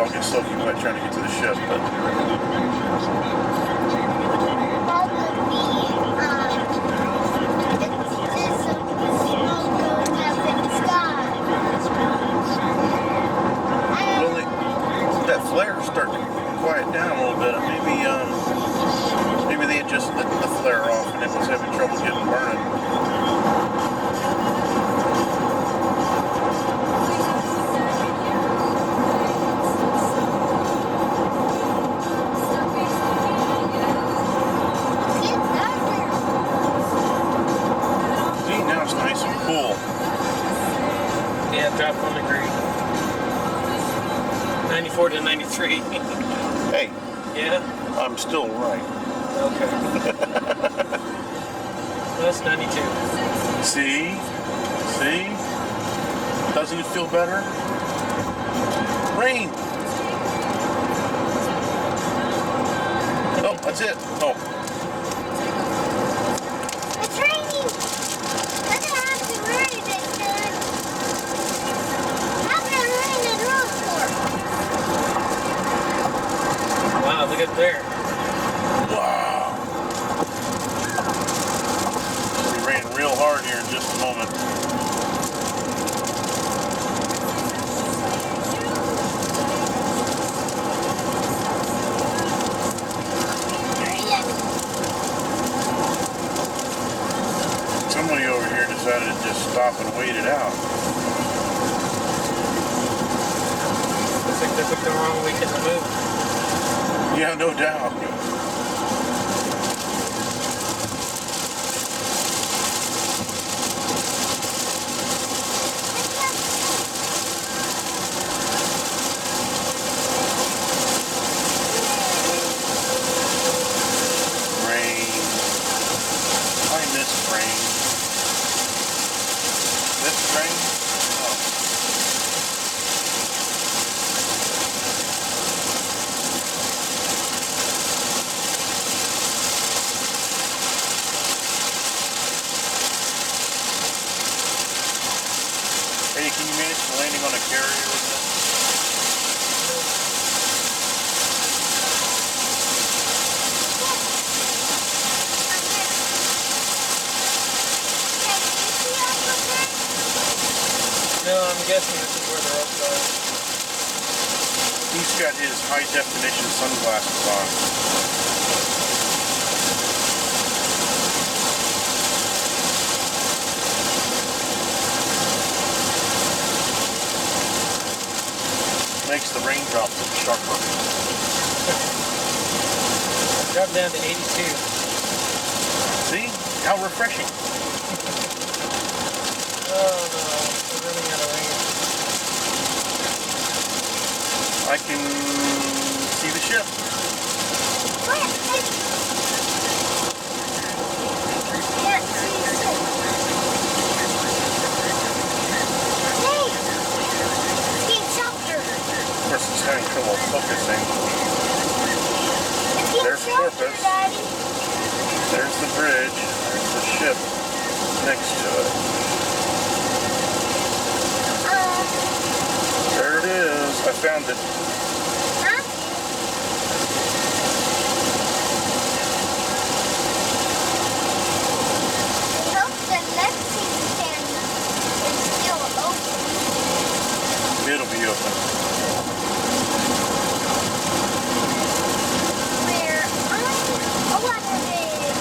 all get soaking wet trying to get to the ship, but that flare's starting to quiet down a little bit. Maybe they adjusted the flare off and it was having trouble getting burning. See, now it's nice and cool. Yeah, drop 1 degree. 94 to 93. Hey. Yeah? I'm still right. Okay. That's 92. See? See? Doesn't it feel better? Rain! Oh, that's it. Oh. It's raining! Look at how it's raining, it's good. How can it rain in Rockport? Wow, look at there. Wow. We ran real hard here in just a moment. Somebody over here decided to just stop and wait it out. Looks like they took the wrong weekend to move. Yeah, no doubt. Rain. I miss rain. This rain? Oh. Hey, can you manage landing on a carrier with this? No, I'm guessing this is where the ropes are. He's got his high definition sunglasses on. Makes the raindrops look sharper. Drop down to 82. See? How refreshing. Oh no, we're running out of rain. I can see the ship. Of course, it's having trouble focusing. There's Corpus. There's the bridge. There's the ship next to it. There it is. I found it. Huh? I hope the Lexington is still open. It'll be open. We're on a water bridge.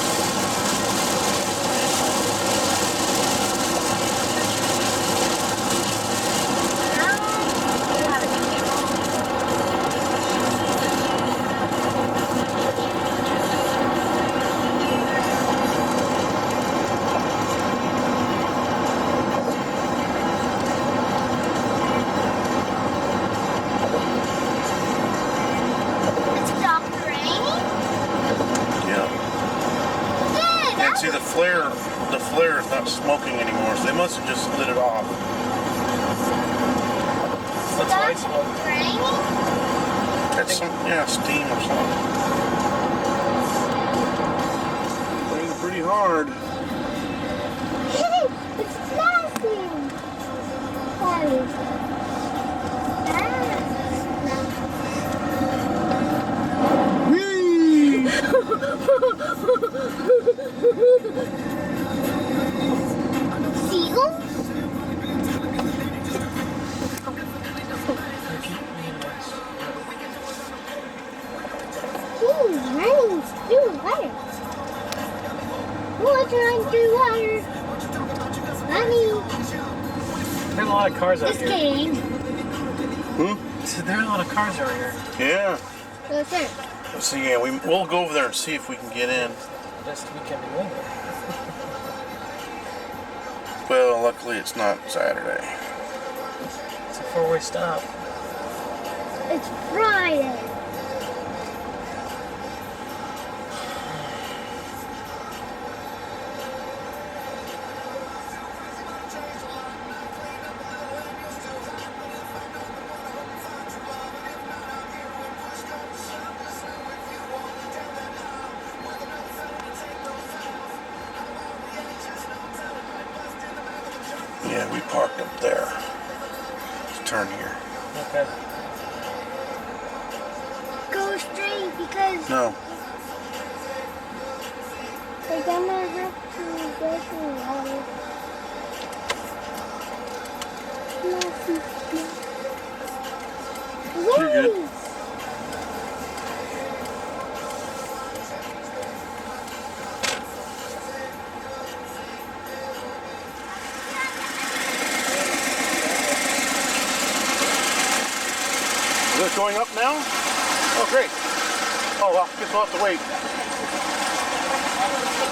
It's stopped raining? Yeah. Good. And see, the flare is not smoking anymore, so they must have just lit it off. That's white smoke. Raining? That's some, yeah, steam or something. Raining pretty hard. Hey, it's flashing. Sorry. Ah, no. lot of cars out This here. game. There are a lot of cars out here. Yeah. Yes, sir. So yeah, we'll go over there and see if we can get in. Just weekend in winter. Well, luckily it's not Saturday. It's a four-way stop. It's Friday. Yeah, we parked up there. Let's turn here. Okay. Go straight because No. they're gonna have to go through water. You're good. Is this going up now? Oh, great. Oh, well, guess we'll have to wait.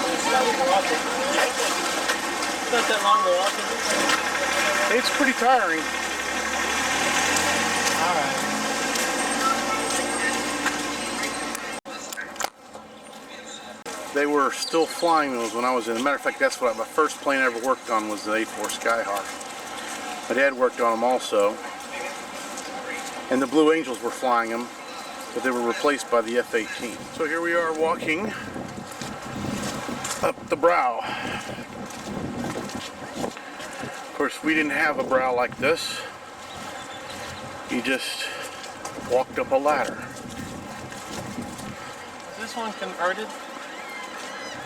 It's not that long to walk. It's pretty tiring. All right. They were still flying those when I was in. As a matter of fact, that's what my first plane I ever worked on was the 84 Skyhawk. My dad worked on them also. And the Blue Angels were flying them, but they were replaced by the F-18. So here we are walking up the brow. Of course, we didn't have a brow like this. You just walked up a ladder. Was this one converted?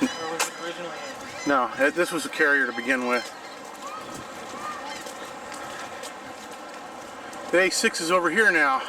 Or was it originally? No, this was a carrier to begin with. The A6 is over here now.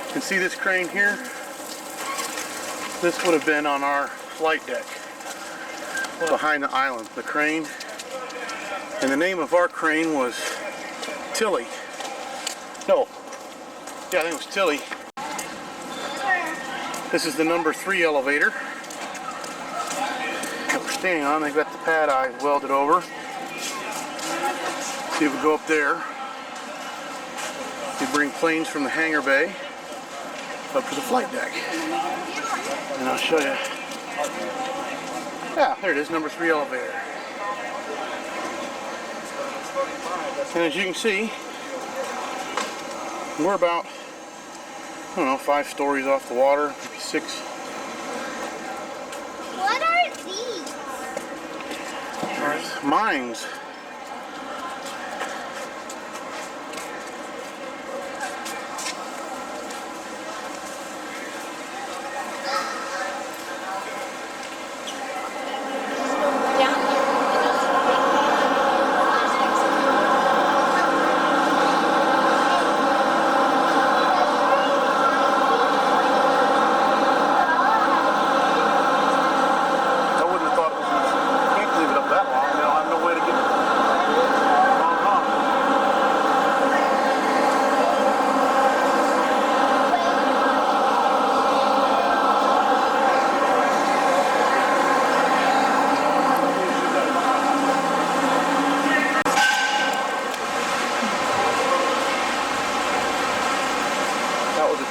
You can see this crane here. This would have been on our flight deck behind the island, the crane. And the name of our crane was Tilly. No, yeah, I think it was Tilly. This is the number 3 elevator that we're standing on. They've got the pad eyes welded over. See if we go up there. You bring planes from the hangar bay up to the flight deck. And I'll show you. Yeah, there it is, number 3 elevator. And as you can see, we're about, I don't know, 5 stories off the water, maybe 6. What are these? Mines.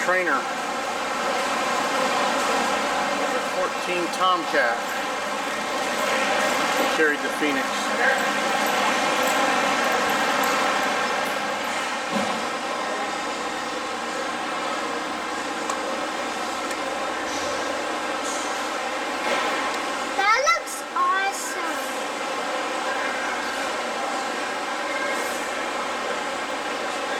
Trainer, 14 Tomcat, carried the Phoenix.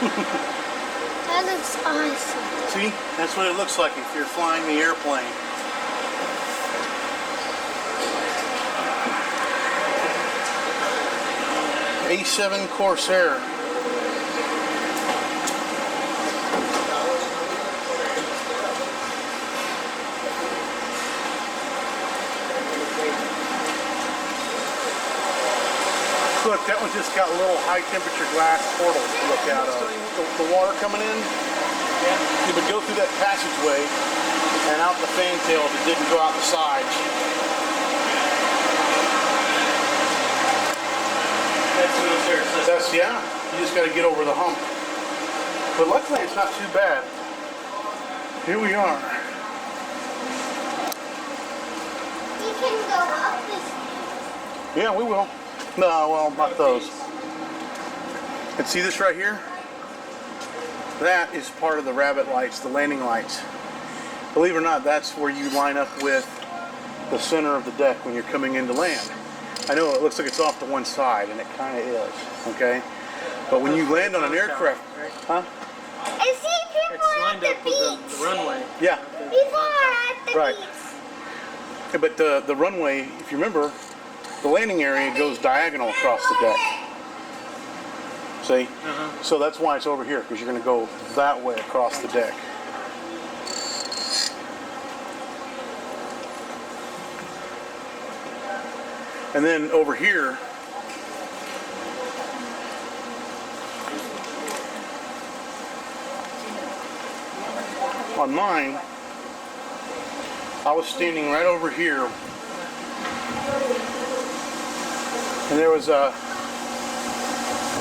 That looks awesome. See? That's what it looks like if you're flying the airplane. A7 Corsair. Look, that one just got a little high temperature glass portal to look out of. The water coming in, it would go through that passageway and out the fan tail if it didn't go out the sides. That's, yeah, you just got to get over the hump. But luckily it's not too bad. Here we are. You can go up this. Yeah, we will. No, well, not those. And see this right here? That is part of the rabbit lights, the landing lights. Believe it or not, that's where you line up with the center of the deck when you're coming in to land. I know it looks like it's off to one side, and it kind of is, okay? But when you land on an aircraft, huh? I see people It's at lined the up beach. with the runway. Yeah, People are at the right. beach. But the runway, if you remember, the landing area goes diagonal across the deck. See? So that's why it's over here, because you're going to go that way across the deck. And then over here, on mine, I was standing right over here, and there was a,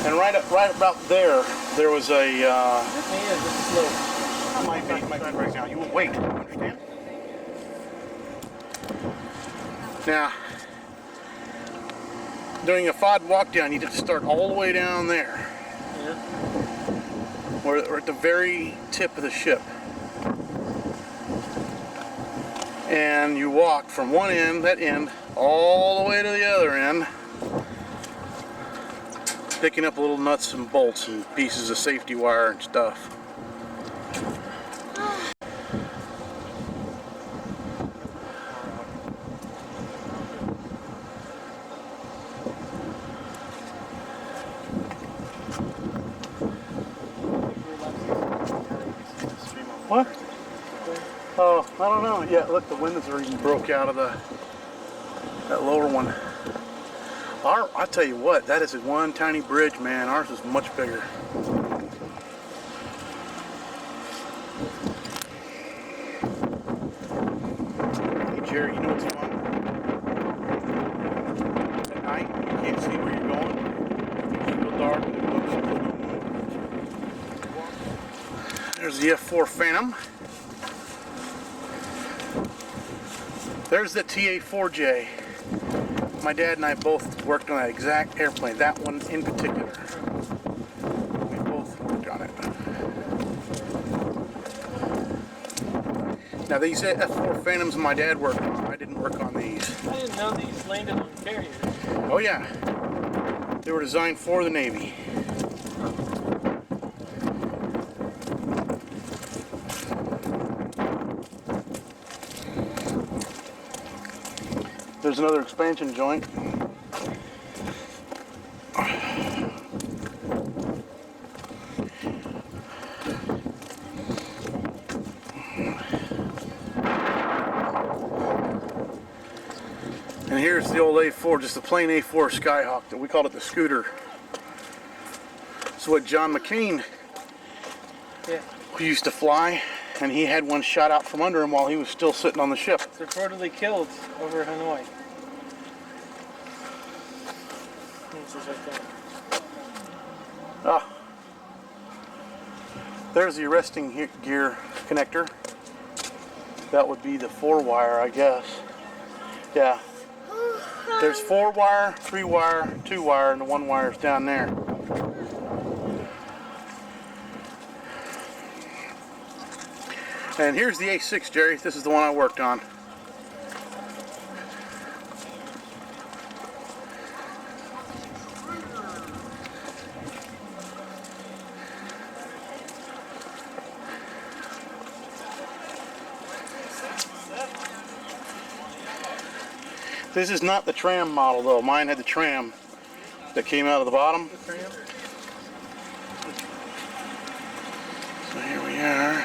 and right about there was a, might be right now. You will wait. Understand? Now, during a FOD walk down, you have to start all the way down there. Yeah. We're at the very tip of the ship. And you walk from one end, that end, all the way to the other end, picking up little nuts and bolts and pieces of safety wire and stuff. What? Oh, I don't know. Yeah, look, the windows are even broke out of that lower one. I tell you what, that is one tiny bridge, man. Ours is much bigger. Hey, Jerry, you know what's fun? At night, you can't see where you're going. It's real dark. There's the F4 Phantom. There's the TA-4J. My dad and I both worked on that exact airplane, that one in particular. We both worked on it. Now these F4 Phantoms my dad worked on, I didn't work on these. I didn't know these landed on carriers. Oh yeah, they were designed for the Navy. There's another expansion joint. And here's the old A4, just the plain A4 Skyhawk that we called it the scooter. It's what John McCain used to fly, and he had one shot out from under him while he was still sitting on the ship. It's reportedly killed over Hanoi. This is right there. Ah, there's the arresting gear connector. That would be the 4-wire, I guess. Yeah. There's 4-wire, 3-wire, 2-wire, and the 1-wire is down there. And here's the A6, Jerry. This is the one I worked on. This is not the tram model though. Mine had the tram that came out of the bottom. The tram? So here we are.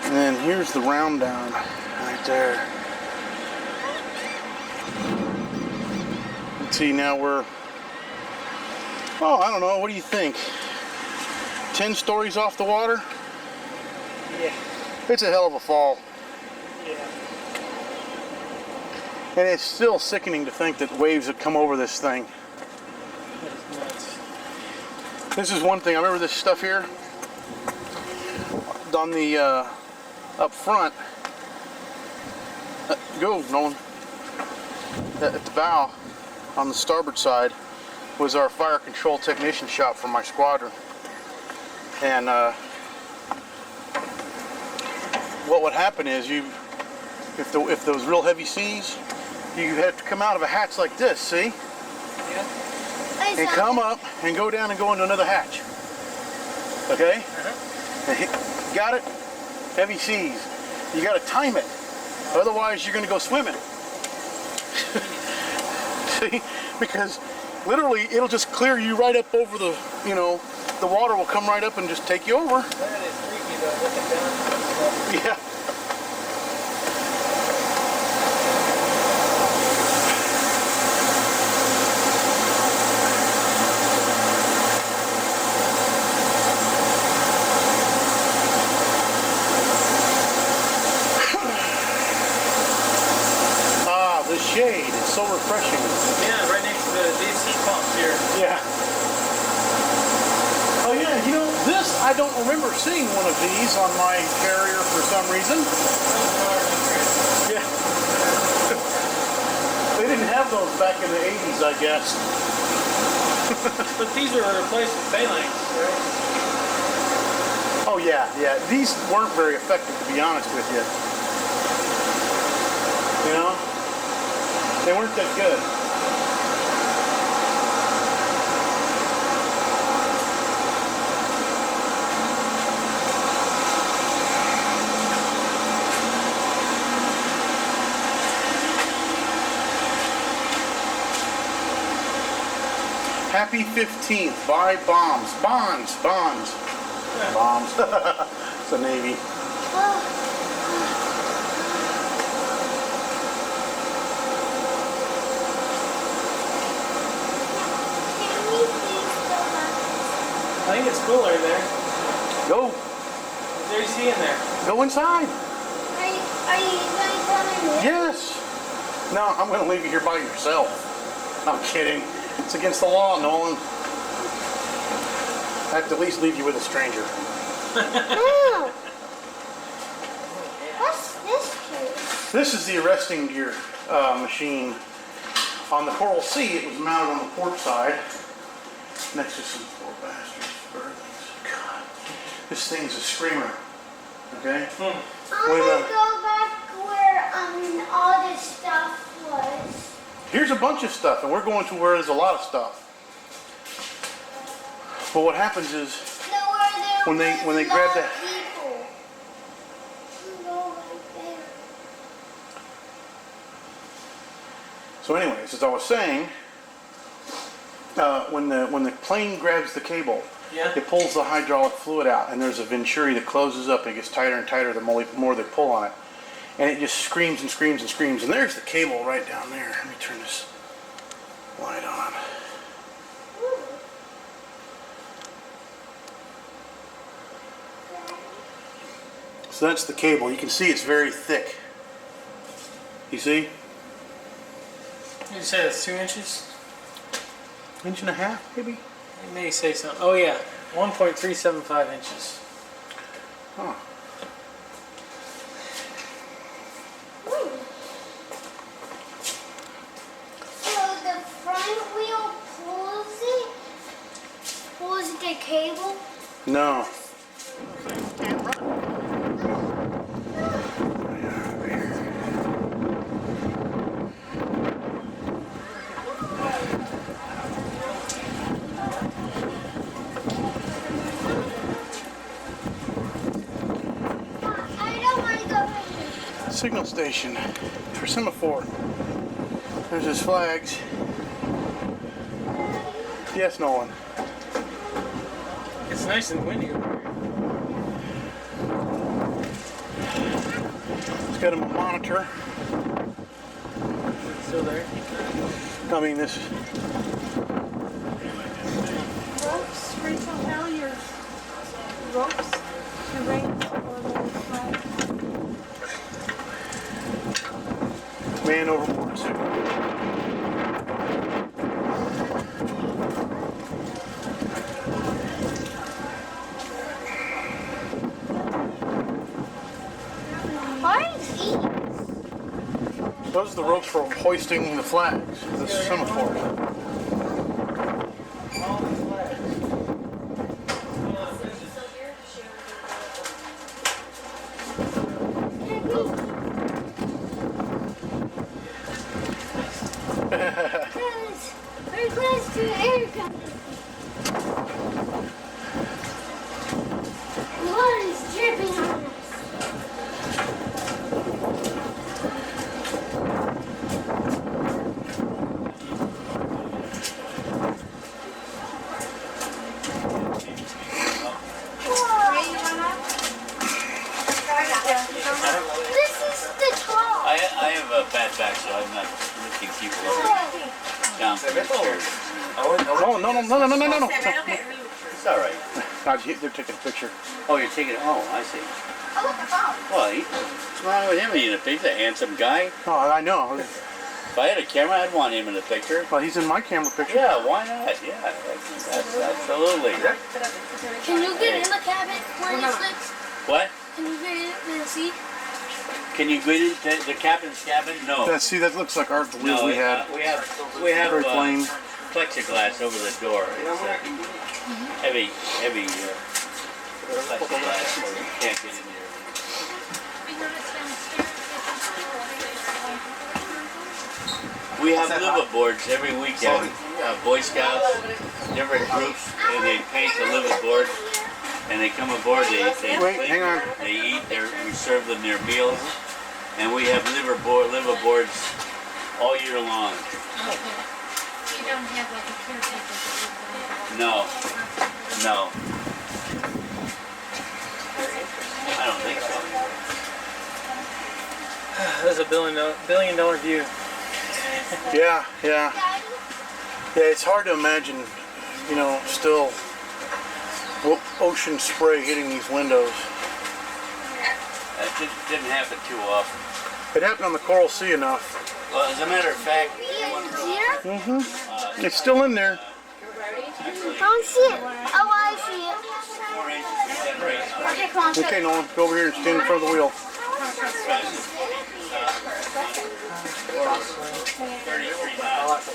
And then here's the round down right there. Let's see, now we're, oh, I don't know, what do you think? 10 stories off the water? Yeah. It's a hell of a fall. Yeah. And it's still sickening to think that waves have come over this thing. That is nuts. This is one thing, I remember this stuff here. On the, up front, go Nolan, at the bow, on the starboard side, was our fire control technician shop for my squadron. And what would happen is if those real heavy seas, you have to come out of a hatch like this, see? Yeah. And come up and go down and go into another hatch. Okay? Got it? Heavy seas. You got to time it. Otherwise, you're going to go swimming. See? Because literally, it'll just clear you right up over the, you know, the water will come right up and just take you over. That is freaky though, looking down at that stuff. Yeah. Shade. It's so refreshing. Yeah, right next to the DC pumps here. Yeah. Oh yeah, you know, this, I don't remember seeing one of these on my carrier for some reason. Yeah. They didn't have those back in the 80s, I guess. But these were replaced with phalanx, right? Oh yeah, yeah. These weren't very effective, to be honest with you. You know? They weren't that good. Happy 15th. Buy bombs. Bonds. Bonds. Bombs. It's the Navy. I think it's cooler in there. Go. What's there you see in there? Go inside. Are you going to come in here? Yes. No, I'm going to leave you here by yourself. I'm kidding. It's against the law, Nolan. I have to at least leave you with a stranger. Oh. What's this case? This is the arresting gear machine. On the Coral Sea, it was mounted on the port side next to some poor bastards. God, this thing's a screamer. Okay? I want to go back where all this stuff was. Here's a bunch of stuff, and we're going to where there's a lot of stuff. But what happens is when they grab that. So anyways, as I was saying, when the plane grabs the cable, yeah, it pulls the hydraulic fluid out, and there's a venturi that closes up. It gets tighter and tighter the more they pull on it, and it just screams and screams and screams. And there's the cable right down there. Let me turn this light on. So that's the cable. You can see it's very thick. You see? You say that's 2 inches? Inch and a half, maybe? You may say something. Oh yeah, 1.375 inches. Huh. So the front wheel pulls the cable? No. I don't want to go in here. Signal station for semaphore. There's his flags. Yes, Nolan. It's nice and windy over here. It's got him a monitor. It's still there. I mean, this. Ropes, Rachel, how your ropes to raise or lower flag? Man overboard signal. What is these? Those are the ropes for hoisting the flags, the semaphore. Because we're close to air company. The water is dripping on us. This is the top. I have a bad back, so I'm not lifting people up down from the chairs. No. It's all right. They're taking a picture. Oh, you're taking it. Oh, I see. Well, what's wrong with him? He's a big, handsome guy. Oh, I know. If I had a camera, I'd want him in the picture. Well, he's in my camera picture. Yeah, why not? Yeah, that's absolutely. Can you get in the cabin when it slips? What? Can you get in the seat? Can you get into the captain's cabin? No. See, that looks like our the wheels No, we had. we have Very plain. plexiglass over the door. It's heavy plexiglass, so you can't get in there. We have liveaboards every weekend. Boy Scouts, different groups, and they paint the liveaboard. And they come aboard. They Wait, hang on. They eat. We serve them their meals, and we have liveaboards all year long. You don't have like a caretaker that No. I don't think so. That's a billion dollar view. Yeah. Yeah, it's hard to imagine, still ocean spray hitting these windows. That didn't happen too often. It happened on the Coral Sea enough. Well, as a matter of fact, It's still in there. I don't see it. Oh, I see it. 4 inches, 10 rays. Okay, come on. Okay, Nolan, go over here and stand in front of the wheel. 33 miles.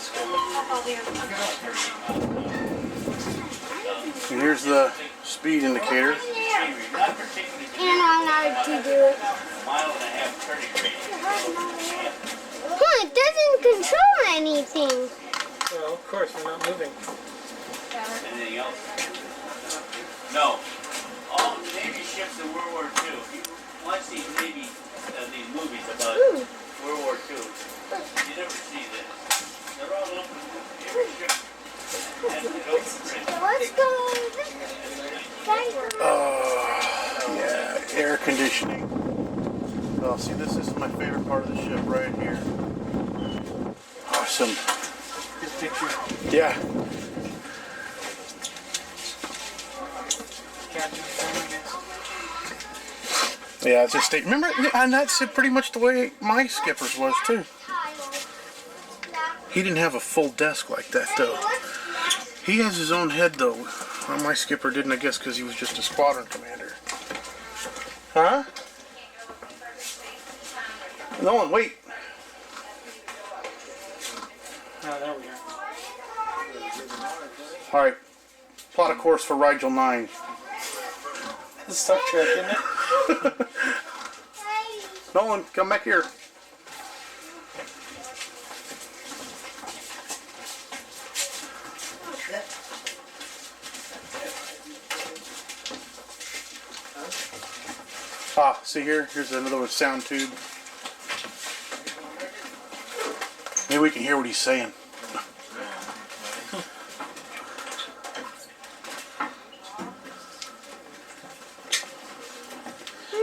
And here's the speed indicator. Not particularly And I know how to do it. a mile and a half turning radius. Huh, it doesn't control anything. Well, of course, we're not moving. Anything else? No. All Navy ships in World War II. If you watch these Navy these movies about World War II, you never see this. They're all open. Every ship has an open bridge. Let's go. Yeah, air conditioning. Oh, see, this is my favorite part of the ship right here. Awesome. Good picture. Yeah. Yeah, it's just state. Remember, and that's pretty much the way my skipper's was too. He didn't have a full desk like that though. He has his own head though. My skipper didn't, I guess, because he was just a squadron commander. Huh? Nolan, wait. Oh, there we are. All right. Plot a course for Rigel 9. It's Star Trek, isn't it? Nolan, come back here. See here? Here's another one, sound tube. Maybe we can hear what he's saying.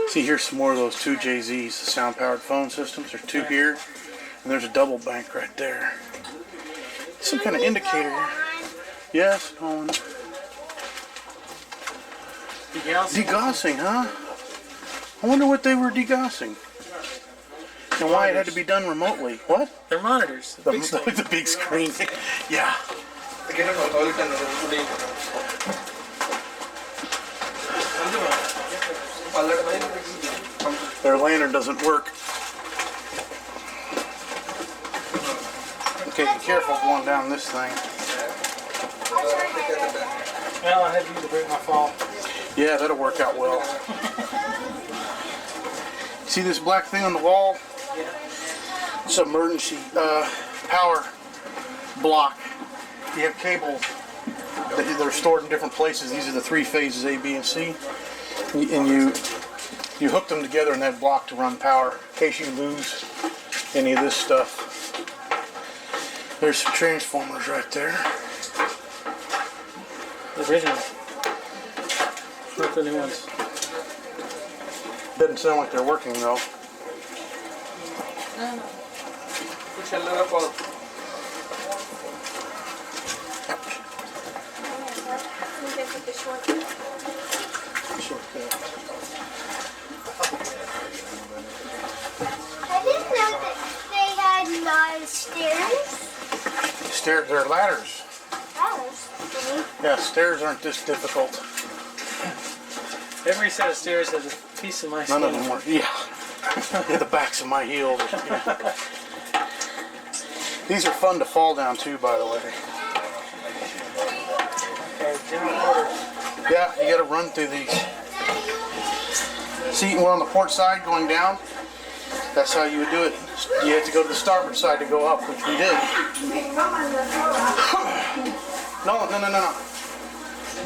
See, here's some more of those 2JZs, the sound-powered phone systems. There's two here, and there's a double bank right there. Some kind of indicator. Yes, on. Degaussing, huh? I wonder what they were degaussing. And why it had to be done remotely. What? They're monitors. The big screen. Yeah. Their lantern doesn't work. Okay, be careful going down this thing. Well, I had you to break my fall. Yeah, that'll work out well. See this black thing on the wall? It's an emergency power block. You have cables that are stored in different places. These are the three phases, A, B, and C. And you hook them together in that block to run power in case you lose any of this stuff. There's some transformers right there. The original. Not the new ones. Doesn't sound like they're working though. I didn't know that they had stairs. Stairs, they're ladders. Ladders? Yeah, stairs aren't this difficult. Every set of stairs has a piece of my skin. None of them work. Yeah. Yeah, the backs of my heels. Yeah. These are fun to fall down too, by the way. Yeah, you gotta run through these. See, we're on the port side going down. That's how you would do it. You have to go to the starboard side to go up, which we did. No.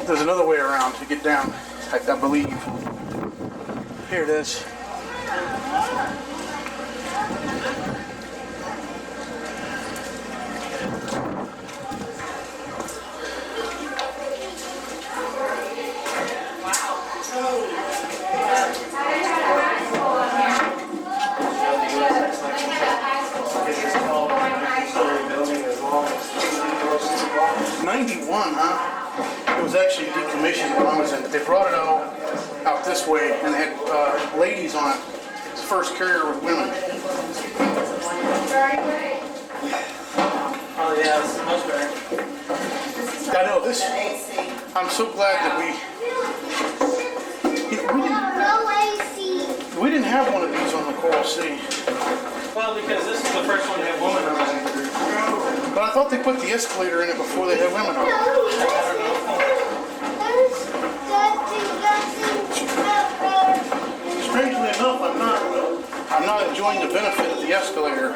There's another way around to get down, I believe. Here it is. It was actually decommissioned when I was in it. They brought it out this way and they had ladies on it. It's the first carrier with women. Oh yeah, this is much better. I know this. I'm so glad that we didn't have one of these on the Coral Sea. Well, because this is the first one to have women on it. But I thought they put the escalator in it before they had women on it. Strangely enough, I'm not enjoying the benefit of the escalator.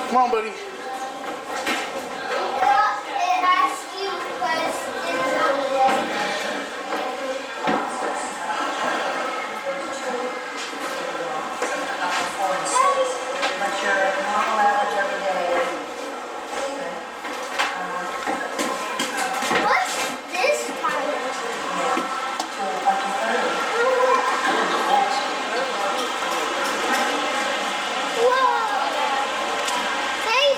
Come on, buddy. Hey,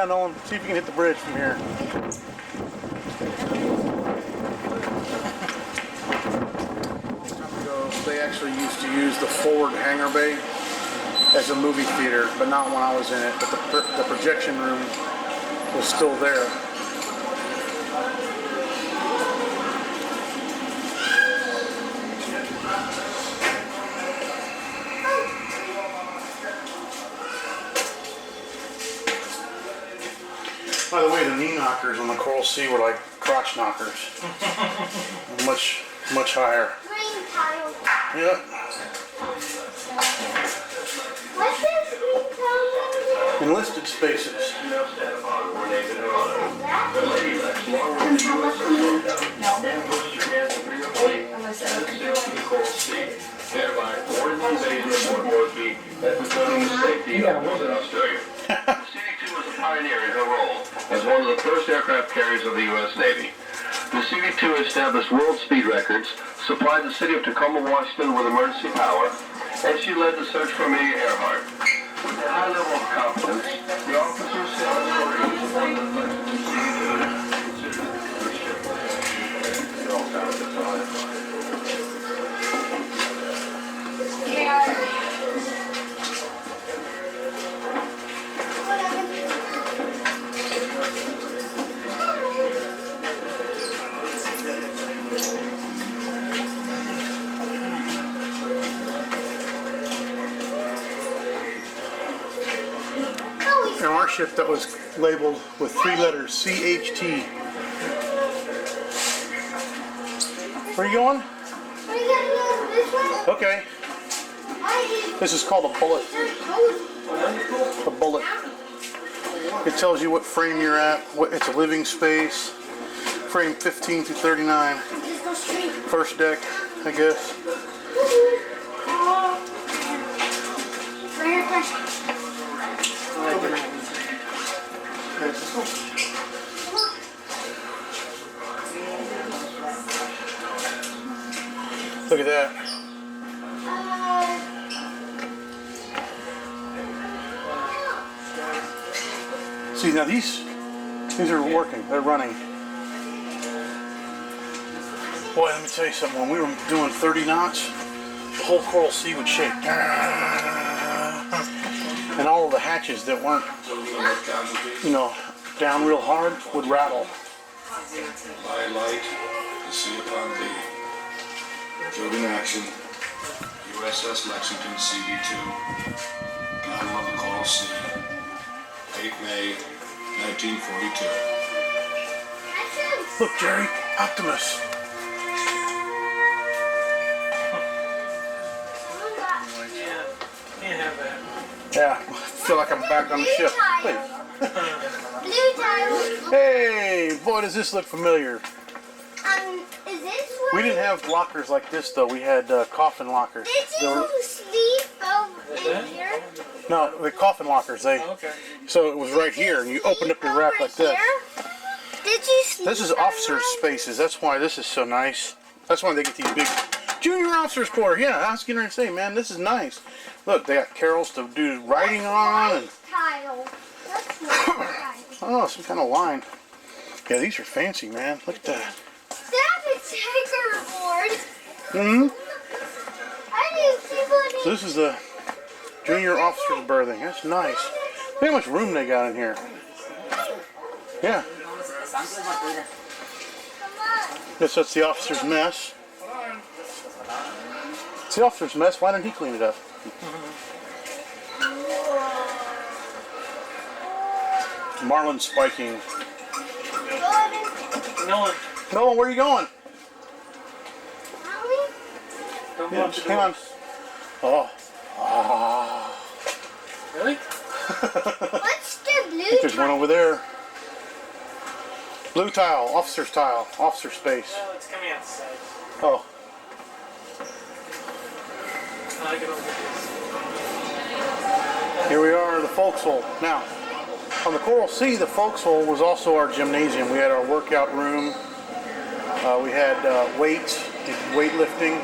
Yeah, Nolan. See if you can hit the bridge from here. They actually used to use the forward hangar bay as a movie theater, but not when I was in it. But the projection room was still there. By the way, the knee knockers on the Coral Sea were like crotch knockers. much higher. Green tile. Yeah. What's this green tile? Enlisted spaces. CD-2 was a pioneer in her role as one of the first aircraft carriers of the U.S. Navy. The CD-2 established world speed records, supplied the city of Tacoma, Washington with emergency power, and she led the search for Amelia Earhart. With a high level of confidence, the officers said the story was one of the Lexington CD-2 considered the first ship in all time at the time. And our ship that was labeled with 3 letters, CHT. Where are you going? Are you gonna go this way? Okay. This is called a bullet. A bullet. It tells you what frame you're at, it's a living space. Frame 15 through 39. First deck, I guess. Look at that. See, now these are working. They're running. Boy, let me tell you something. When we were doing 30 knots, the whole Coral Sea would shake. And all of the hatches that weren't, down real hard would rattle. By light, the sea upon thee. Killed in action, USS Lexington CD-2, Battle of the Coral Sea, 8 May, 1942. Look, Jerry, Optimus. Can't have that. Yeah, I feel like I'm back on the ship. Wait. Blue tile. Hey, boy, does this look familiar. Is this where We didn't have lockers like this, though. We had coffin lockers. Did you sleep over in here? No, the coffin lockers. Oh, okay. So it was right here, and you opened up your rack like this. Did you sleep This is officers' spaces. That's why this is so nice. That's why they get these big junior officers' quarter. Yeah, I was getting ready to say, man, this is nice. Look, they got carols to do writing on, and tile. That's tile. oh, some kind of line. Yeah, these are fancy, man. Look at that. That's a checkerboard. Mm-hmm. I didn't see what So this is the junior officers' berthing. That's nice. Look how much room they got in here. Yeah. Guess that's the officer's mess. It's the officer's mess. Why didn't he clean it up? Marlin spiking. No, Noah, where are you going? don't go Yeah, up the hang on. doors. Oh. Really? What's the I blue think there's one tile? over there. Blue tile, officer's space. No, it's coming out the side. Oh, I can over this. here we are, the forecastle. Now, on the Coral Sea, the forecastle was also our gymnasium. We had our workout room. We had weights, did weightlifting.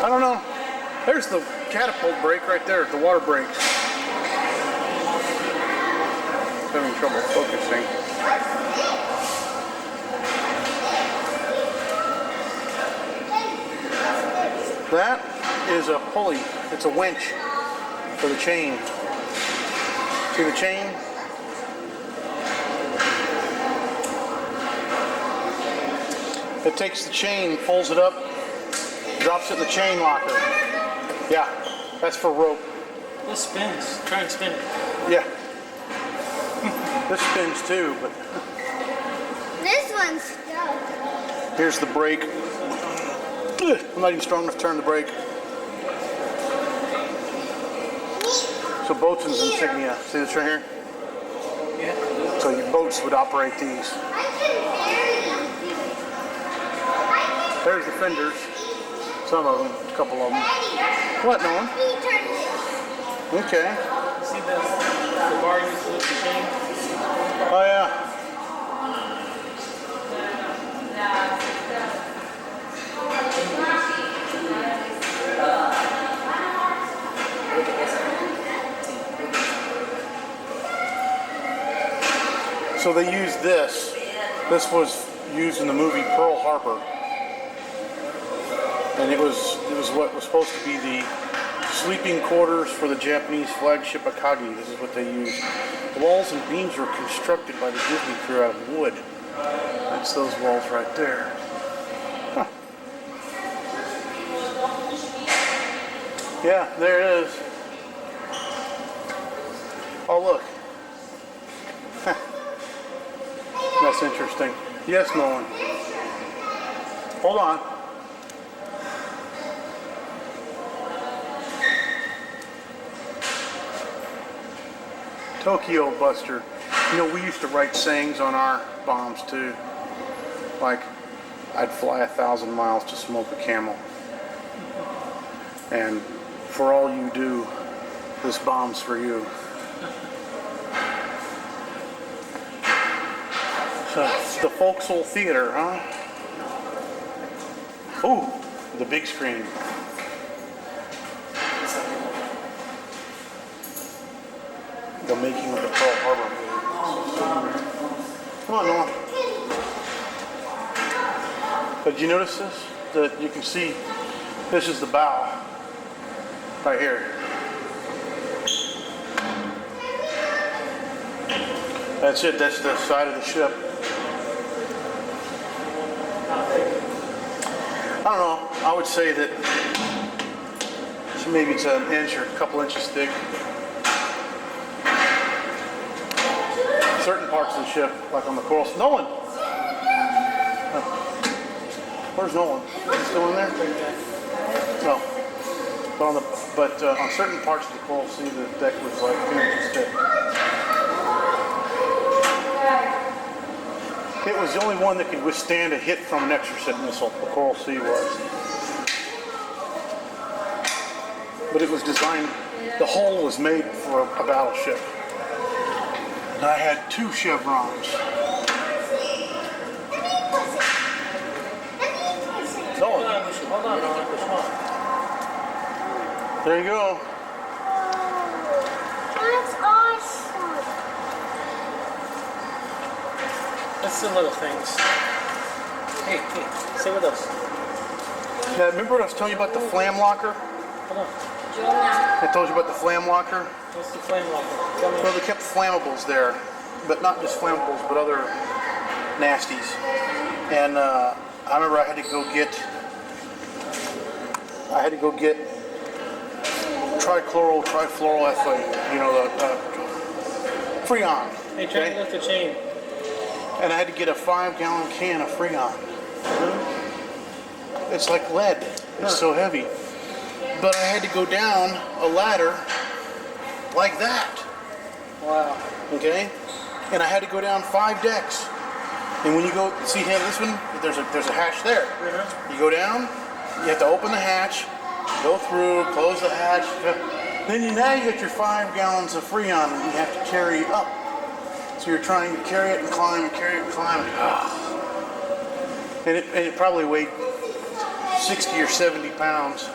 I don't know. There's the catapult brake right there, the water brakes. Having trouble focusing. That is a pulley. It's a winch for the chain. See the chain? It takes the chain, pulls it up, drops it in the chain locker. Yeah, that's for rope. This spins. Try and spin it. Yeah. This spins too, but This one's stuck. here's the brake. Ugh, I'm not even strong enough to turn the brake. So boatswain's insignia. See this right here? Yeah. So your boats would operate these. I can barely do it. There's the fenders. Some of them, a couple of them. What, Nolan? He turned it. Okay. See the bar used to lift the chain? Oh yeah. So they used this. This was used in the movie Pearl Harbor. And it was what was supposed to be the sleeping quarters for the Japanese flagship Akagi. This is what they used. The walls and beams were constructed by the Disney crew out of wood. That's those walls right there. Huh. Yeah, there it is. Oh, look. That's interesting. Yes, Nolan. Hold on. Tokyo Buster. You know, we used to write sayings on our bombs too. Like, I'd fly 1,000 miles to smoke a camel. And for all you do, this bomb's for you. So, the Folksville Theater, huh? Ooh, the big screen. The making of the Pearl Harbor movie. Come on, Noah. But did you notice this? That you can see this is the bow. Right here. That's it, that's the side of the ship. I don't know, I would say that so maybe it's an inch or a couple inches thick. Certain parts of the ship, like on the coral. Nolan! Where's Nolan? Is he still in there? No. But on certain parts of the Coral Sea, the deck was like 2 inches thick. It was the only one that could withstand a hit from an Exocet missile, the Coral Sea was. But it was designed, the hull was made for a battleship. And I had 2 chevrons. Hold on, I'll push one. There you go. That's awesome. That's the little things. Hey, stay with us. Now, remember what I was telling you about the flam locker? Hold on. I told you about the flam locker? What's the flame locker? Tell me. Well, they kept flammables there, but not just flammables, but other nasties. And I remember I had to go get trichlorotrifluoroethylene, you know, the Freon. Hey, try to lift the chain. And I had to get a 5-gallon can of Freon. It's like lead. It's so heavy. But I had to go down a ladder like that. Wow. Okay? And I had to go down 5 decks. And when you go, see here, this one, there's a hatch there. You go down, you have to open the hatch, go through, close the hatch. Then now you get your 5 gallons of Freon and you have to carry up. So you're trying to carry it and climb and carry it and climb. And it probably weighed 60 or 70 pounds.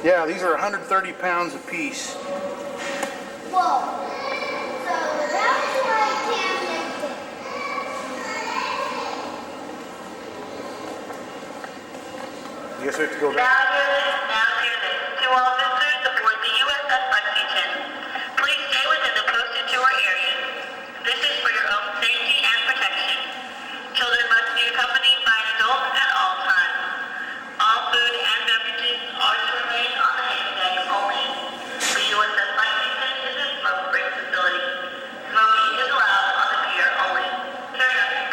Yeah, these are 130 pounds apiece. Whoa. So that's why I can't lift it. I guess we have to go down. Now hear this. To all visitors aboard the USS Lexington, please stay within the posted tour areas. This is for your own safety and protection. Children must be accompanied by an adult at all times. All food and beverages are to remain on the handing deck only. The USS Lexington is a smoke-free facility. Smoking is allowed on the pier only. Carry on.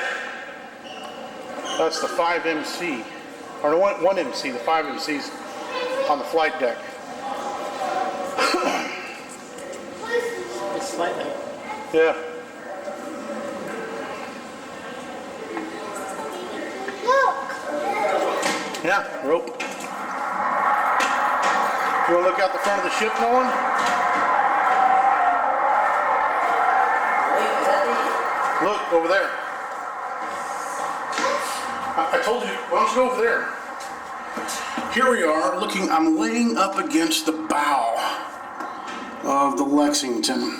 That's the 5MC. Or the 1MC, the 5 MCs on the flight deck. It's slightly. Yeah. Look. Yeah, rope. You want to look out the front of the ship, Nolan? Look, over there. I told you, why don't you go over there? Here we are, looking, I'm laying up against the bow of the Lexington.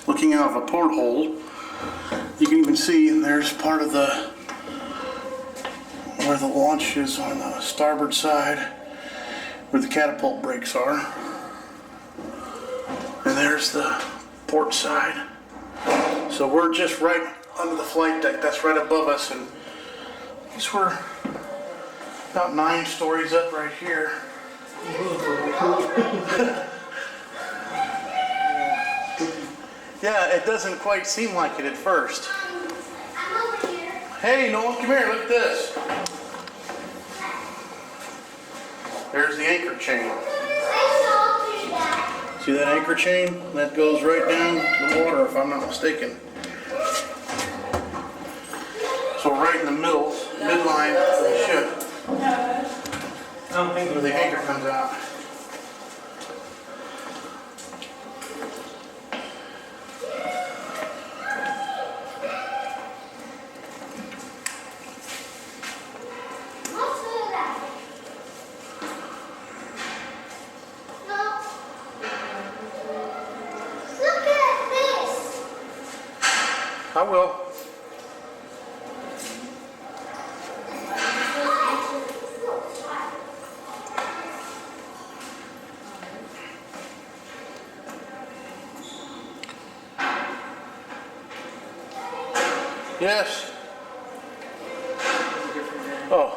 Looking out of a porthole. You can even see there's part of the, where the launch is on the starboard side, where the catapult brakes are. And there's the port side. So we're just right under the flight deck, that's right above us, and we're about 9 stories up right here. Yeah, it doesn't quite seem like it at first. I'm over here. Hey, Nolan, come here, look at this. There's the anchor chain. I saw through that. See that anchor chain? That goes right down to the water, if I'm not mistaken. So right in the middle, midline of the ship, I don't think where the anchor comes out. What's that? No. Look at this. I will. Yes. Oh.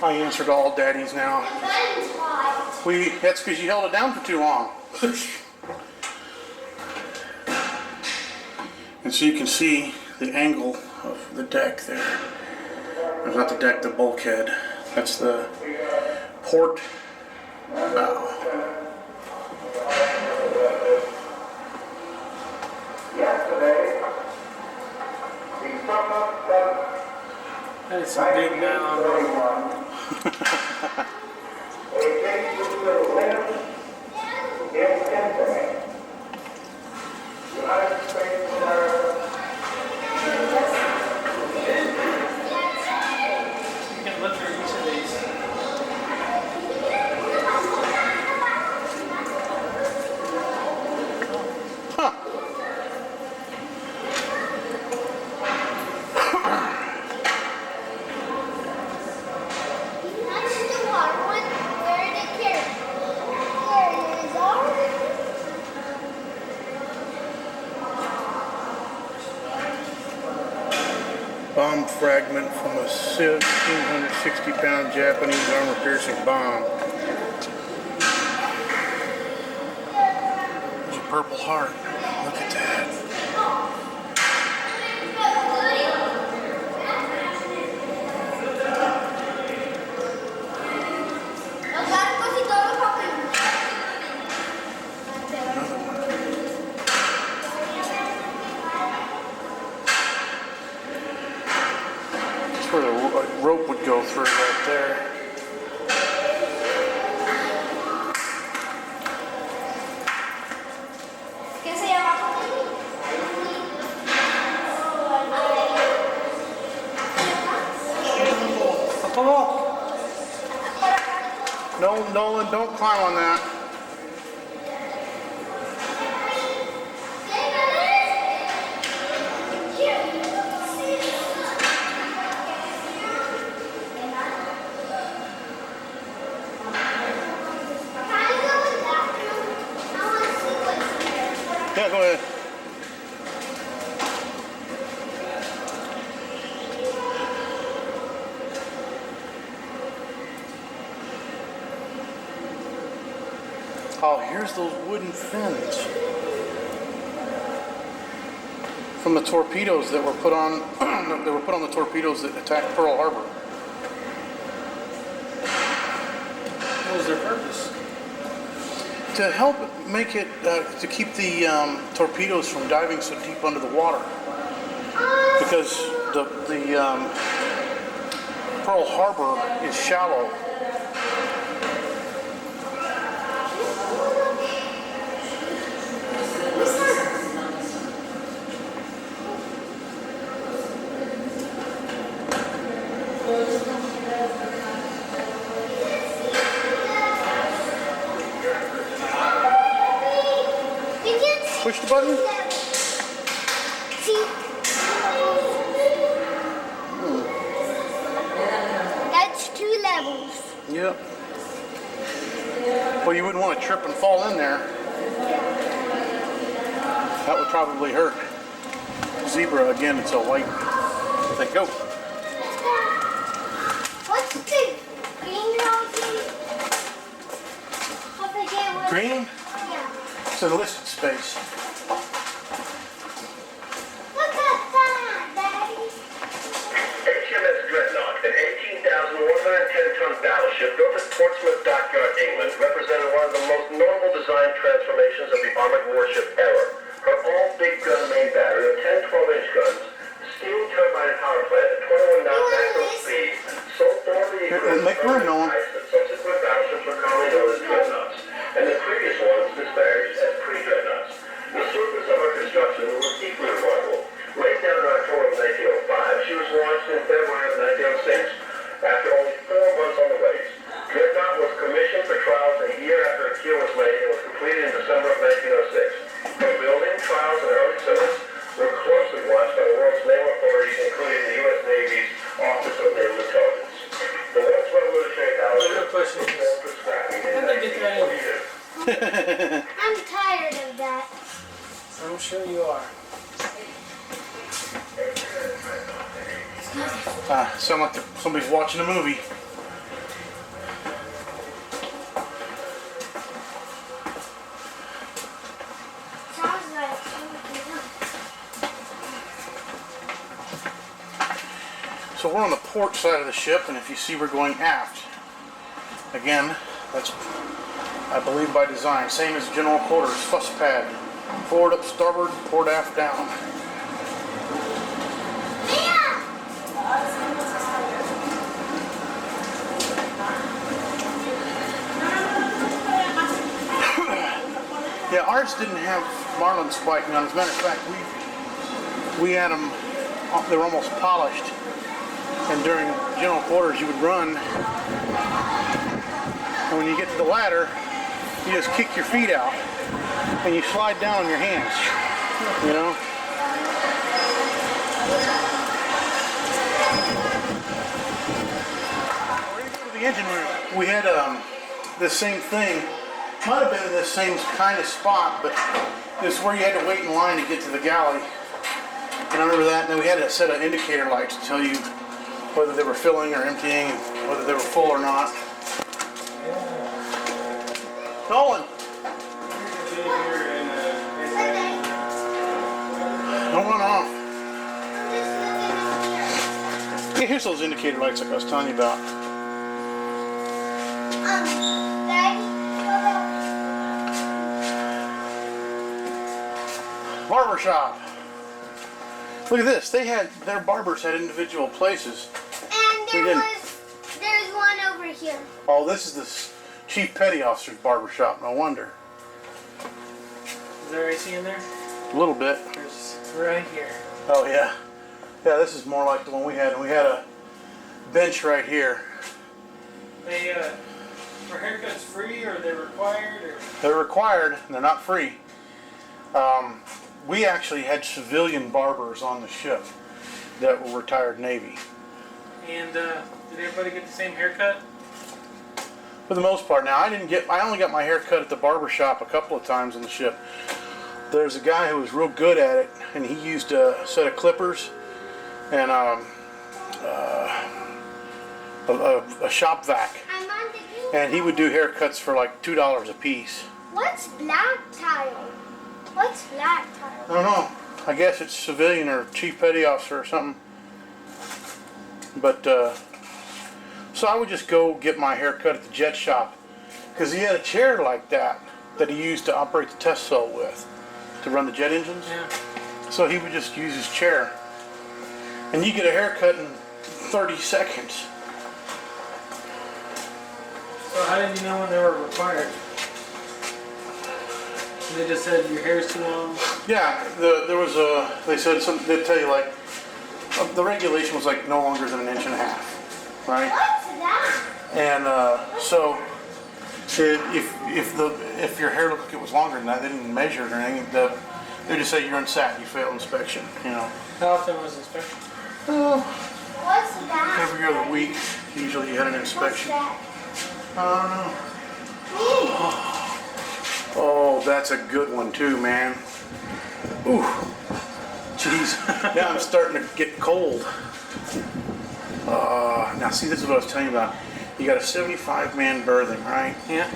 I answered all daddies now. The button's hot. That's because you held it down for too long. And so you can see the angle of the deck there. There's not the deck, the bulkhead. That's the port bow. that is some big mound. You can look through each of these. Huh. That's the water one. Where did it carry? There it is. All. Bomb fragment from a 1,760-pound Japanese armor-piercing bomb. There's a Purple Heart. Look at that. Another one. That's where the rope would go through right there. ¿Qué se llama? Nolan, don't climb on that. Yeah, go ahead. Oh, here's those wooden fins from the torpedoes that were put on the torpedoes that attacked Pearl Harbor. What was their purpose? To help make it, to keep the torpedoes from diving so deep under the water. Because the Pearl Harbor is shallow. Push the button. See? That's 2 levels. Yep. Well, you wouldn't want to trip and fall in there. That would probably hurt. Zebra, again, it's a white. They go. What's the green house? I forget what. Green? Yeah. It's enlisted space. Look at that, Daddy. HMS Dreadnought, an 18,110-ton battleship built at Portsmouth Dockyard, England, represented one of the most notable design transformations of the armored warship era. Her all-big gun main battery of 10 12-inch guns, steam turbine power plant at 21 knot maximum speed, so thoroughly equipped Make room, Nolan. that subsequent battleships were commonly known as dreadnoughts, and the previous ones disparaged as pre-dreadnoughts. The surface of her construction was equally remarkable. Laid down in October of 1905, she was launched in February of 1906. After only 4 months on the waves, Dreadnought was commissioned for trials a year after a keel was made and was completed in December of 1906. Her building, trials, and early service were closely watched by the world's naval authorities, including the U.S. Navy's Office of Naval Intelligence. The once revolutionary The real battleship question is, how did they get that in here? I'm tired of that. I'm sure you are. Sound like somebody's watching a movie. Sounds like something else. So we're on the port side of the ship, and if you see, we're going aft. Again, that's, I believe, by design. Same as general quarters, fuss pad. Forward up starboard, port aft down. Yeah, ours didn't have marlin spiking on. As a matter of fact, we had them, they were almost polished. And during general quarters, you would run. And when you get to the ladder, you just kick your feet out. And you slide down on your hands. You know? We're going to go to the engine room. We had this same thing. Might have been in this same kind of spot, but this is where you had to wait in line to get to the galley. And I remember that, and then we had a set of indicator lights to tell you whether they were filling or emptying, whether they were full or not. Nolan! Don't run off. Yeah, here's those indicator lights like I was telling you about. Daddy, Barber shop. Look at this. Their barbers had individual places. and there's one over here. Oh, this is the Chief Petty Officer's barber shop. No wonder. Is there AC in there? A little bit. There's right here. Oh yeah. Yeah, this is more like the one we had. And we had a bench right here. Hey, Are haircuts free or are they required? Or? They're required, and they're not free. We actually had civilian barbers on the ship that were retired Navy. And did everybody get the same haircut? For the most part. Now, I only got my hair cut at the barber shop a couple of times on the ship. There's a guy who was real good at it, and he used a set of clippers and a shop vac. I'm on the green. And he would do haircuts for like $2 a piece. What's black tile? What's black tile? I don't know. I guess it's civilian or chief petty officer or something. But, so I would just go get my hair cut at the jet shop. Because he had a chair like that he used to operate the test cell with. To run the jet engines. Yeah. So he would just use his chair. And you get a haircut in 30 seconds. So how did you know when they were required? They just said your hair's too long? Yeah, they said they'd tell you like, the regulation was like no longer than 1.5 inches, right? What's that? And so if your hair looked like it was longer than that, they didn't measure it or anything. They just say you're unsat, you failed inspection. You know. How often was inspection? What's that? Every other week, usually you had an inspection. What's I don't know. Oh, that's a good one too, man. Ooh, jeez. Now I'm starting to get cold. Now see, this is what I was telling you about. You got a 75-man berthing, right? Yeah.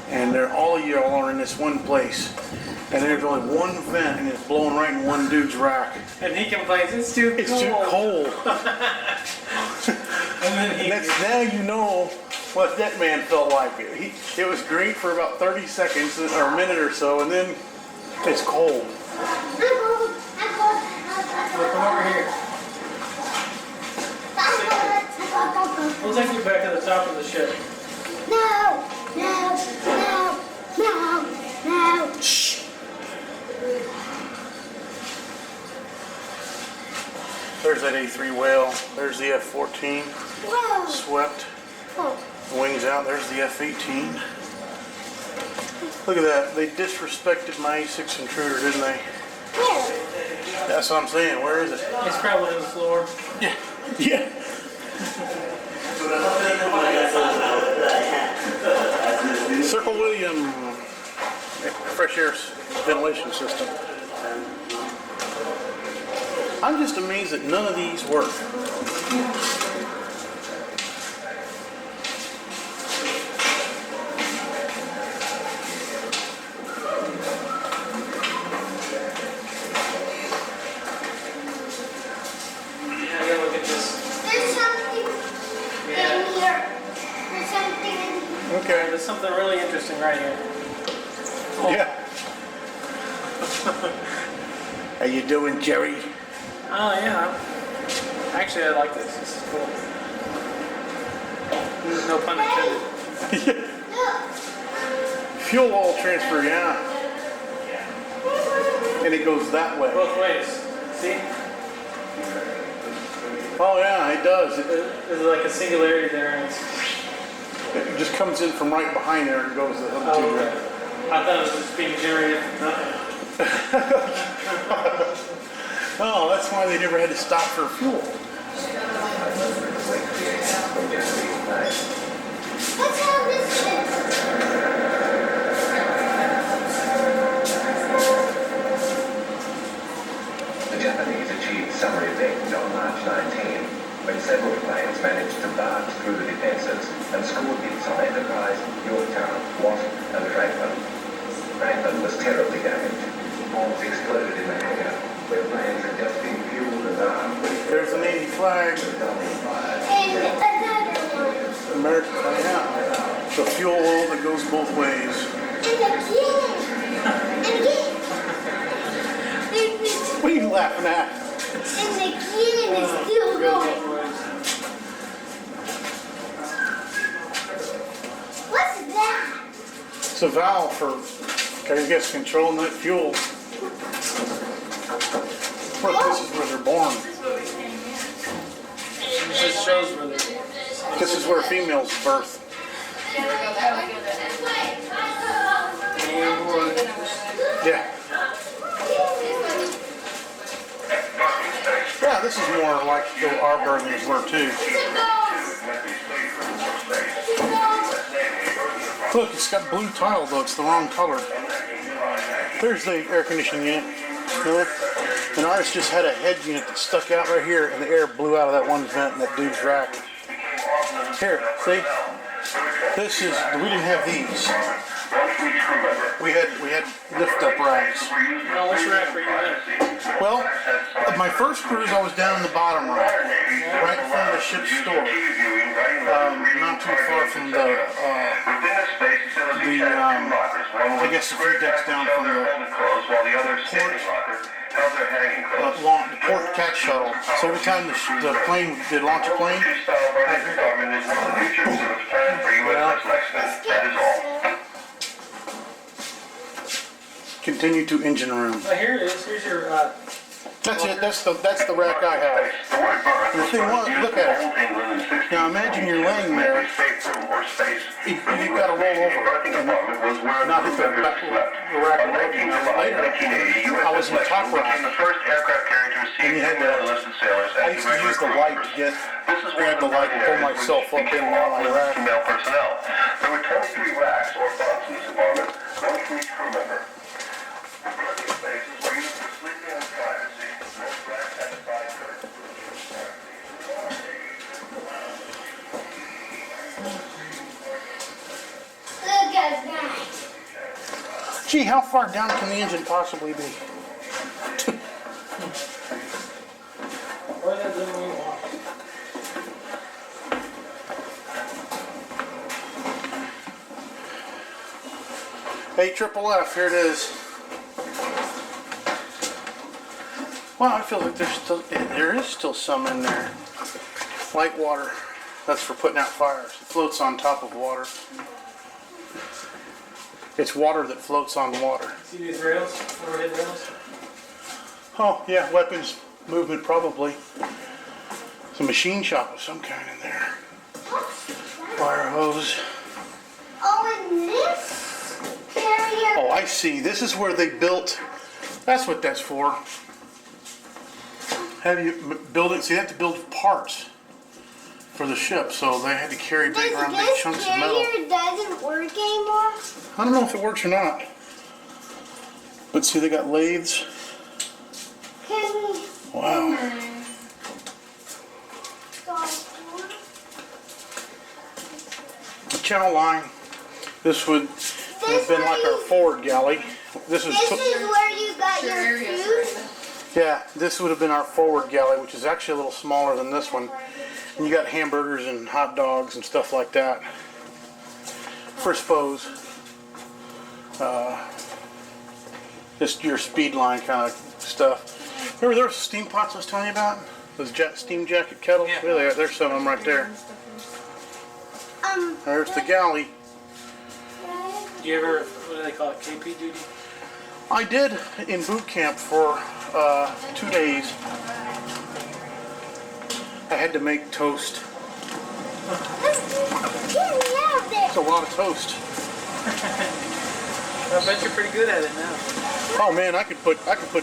And all of you all are in this one place. And there's only one vent, and it's blowing right in one dude's rack. And he complains, it's too cold. It's too cold. And then now you know what that man felt like. It was great for about 30 seconds or a minute or so, and then it's cold. Well, come over here. We'll take you back to the top of the ship. No. Shh. There's that A3 whale. There's the F-14. Whoa. Swept. Oh. Wings out. There's the F-18. Look at that. They disrespected my A6 intruder, didn't they? Where? That's what I'm saying. Where is it? It's probably on the floor. Yeah. Yeah. Circle William. Fresh air ventilation system. I'm just amazed that none of these work. Okay. There's something really interesting right here. Oh. Yeah. How you doing, Jerry? Oh, yeah. Actually, I like this. This is cool. No pun intended. Fuel oil transfer, yeah. And it goes that way. Both ways. See? Oh, yeah, it does. There's like a singularity there. And It just comes in from right behind there and goes to the other two. okay. I thought it was just being generated from nothing. Oh, that's why they never had to stop for fuel. Let's have this shit. The Japanese achieved summary victory on March 19, when several planes managed to barge through the defences and scored hits on Enterprise, Yorktown, Wasp and Franklin. Franklin was terribly damaged. Bombs exploded in the hangar, where planes had just been fueled and armed. There's the Navy flag. And another one. American flag, yeah. The fuel oil that goes both ways. And again. What are you laughing at? And again is still going. What's that? It's a valve for, I guess, controlling that fuel. This is where they're born. It just shows where they're... This is where females birth. Yeah. Yeah, this is more like the our burgers were too. Look, it's got blue tile though, it's the wrong color. There's the air conditioning unit. And ours just had a head unit that stuck out right here and the air blew out of that one vent in that dude's rack. Here, see? This is, we didn't have these. We had lift up racks. Now, which rack were you in? Well, my first cruise I was down in the bottom rack, right in front of the ship's store. Not too far from I guess a few decks down from the port catch shuttle. So every time the plane did launch a plane, continue to engine room. Oh, here it is. Here's your. That's it. That's the rack I have. And the thing was, look at it. Now imagine you're laying there. You've got to roll over and not hit the rack. Later, I was in the top rack, and you had to. I used to use the light to grab the light and pull myself up in while I rack. There were 23 racks or bunks in this apartment, one for each crew member. Look at that. Gee, how far down can the engine possibly be? Where that little wing walk? Hey, Triple F, here it is. Wow, I feel like there is still some in there. Light water. That's for putting out fires. It floats on top of water. It's water that floats on water. See these rails? Overhead rails? Oh, yeah, weapons movement probably. It's a machine shop of some kind in there. Fire hose. Oh, and this carrier. Oh, I see. This is where they built. That's what that's for. Have you build it? So you have to build parts for the ship. So they had to carry big around big chunks of metal. This carrier doesn't work anymore? I don't know if it works or not. But see, they got lathes. Can we? Wow. The channel line. This would have been like our forward galley. This is where you got your food? yeah, this would have been our forward galley, which is actually a little smaller than this one. And you got hamburgers and hot dogs and stuff like that. Frispos. Just your speed line kind of stuff. Remember those steam pots I was telling you about? Those steam jacket kettles? Yeah. Really, there's some of them right there. There's the galley. Do you ever, what do they call it, KP duty? I did in boot camp for 2 days. I had to make toast. It's a lot of toast. I bet you're pretty good at it now. Oh man, I could put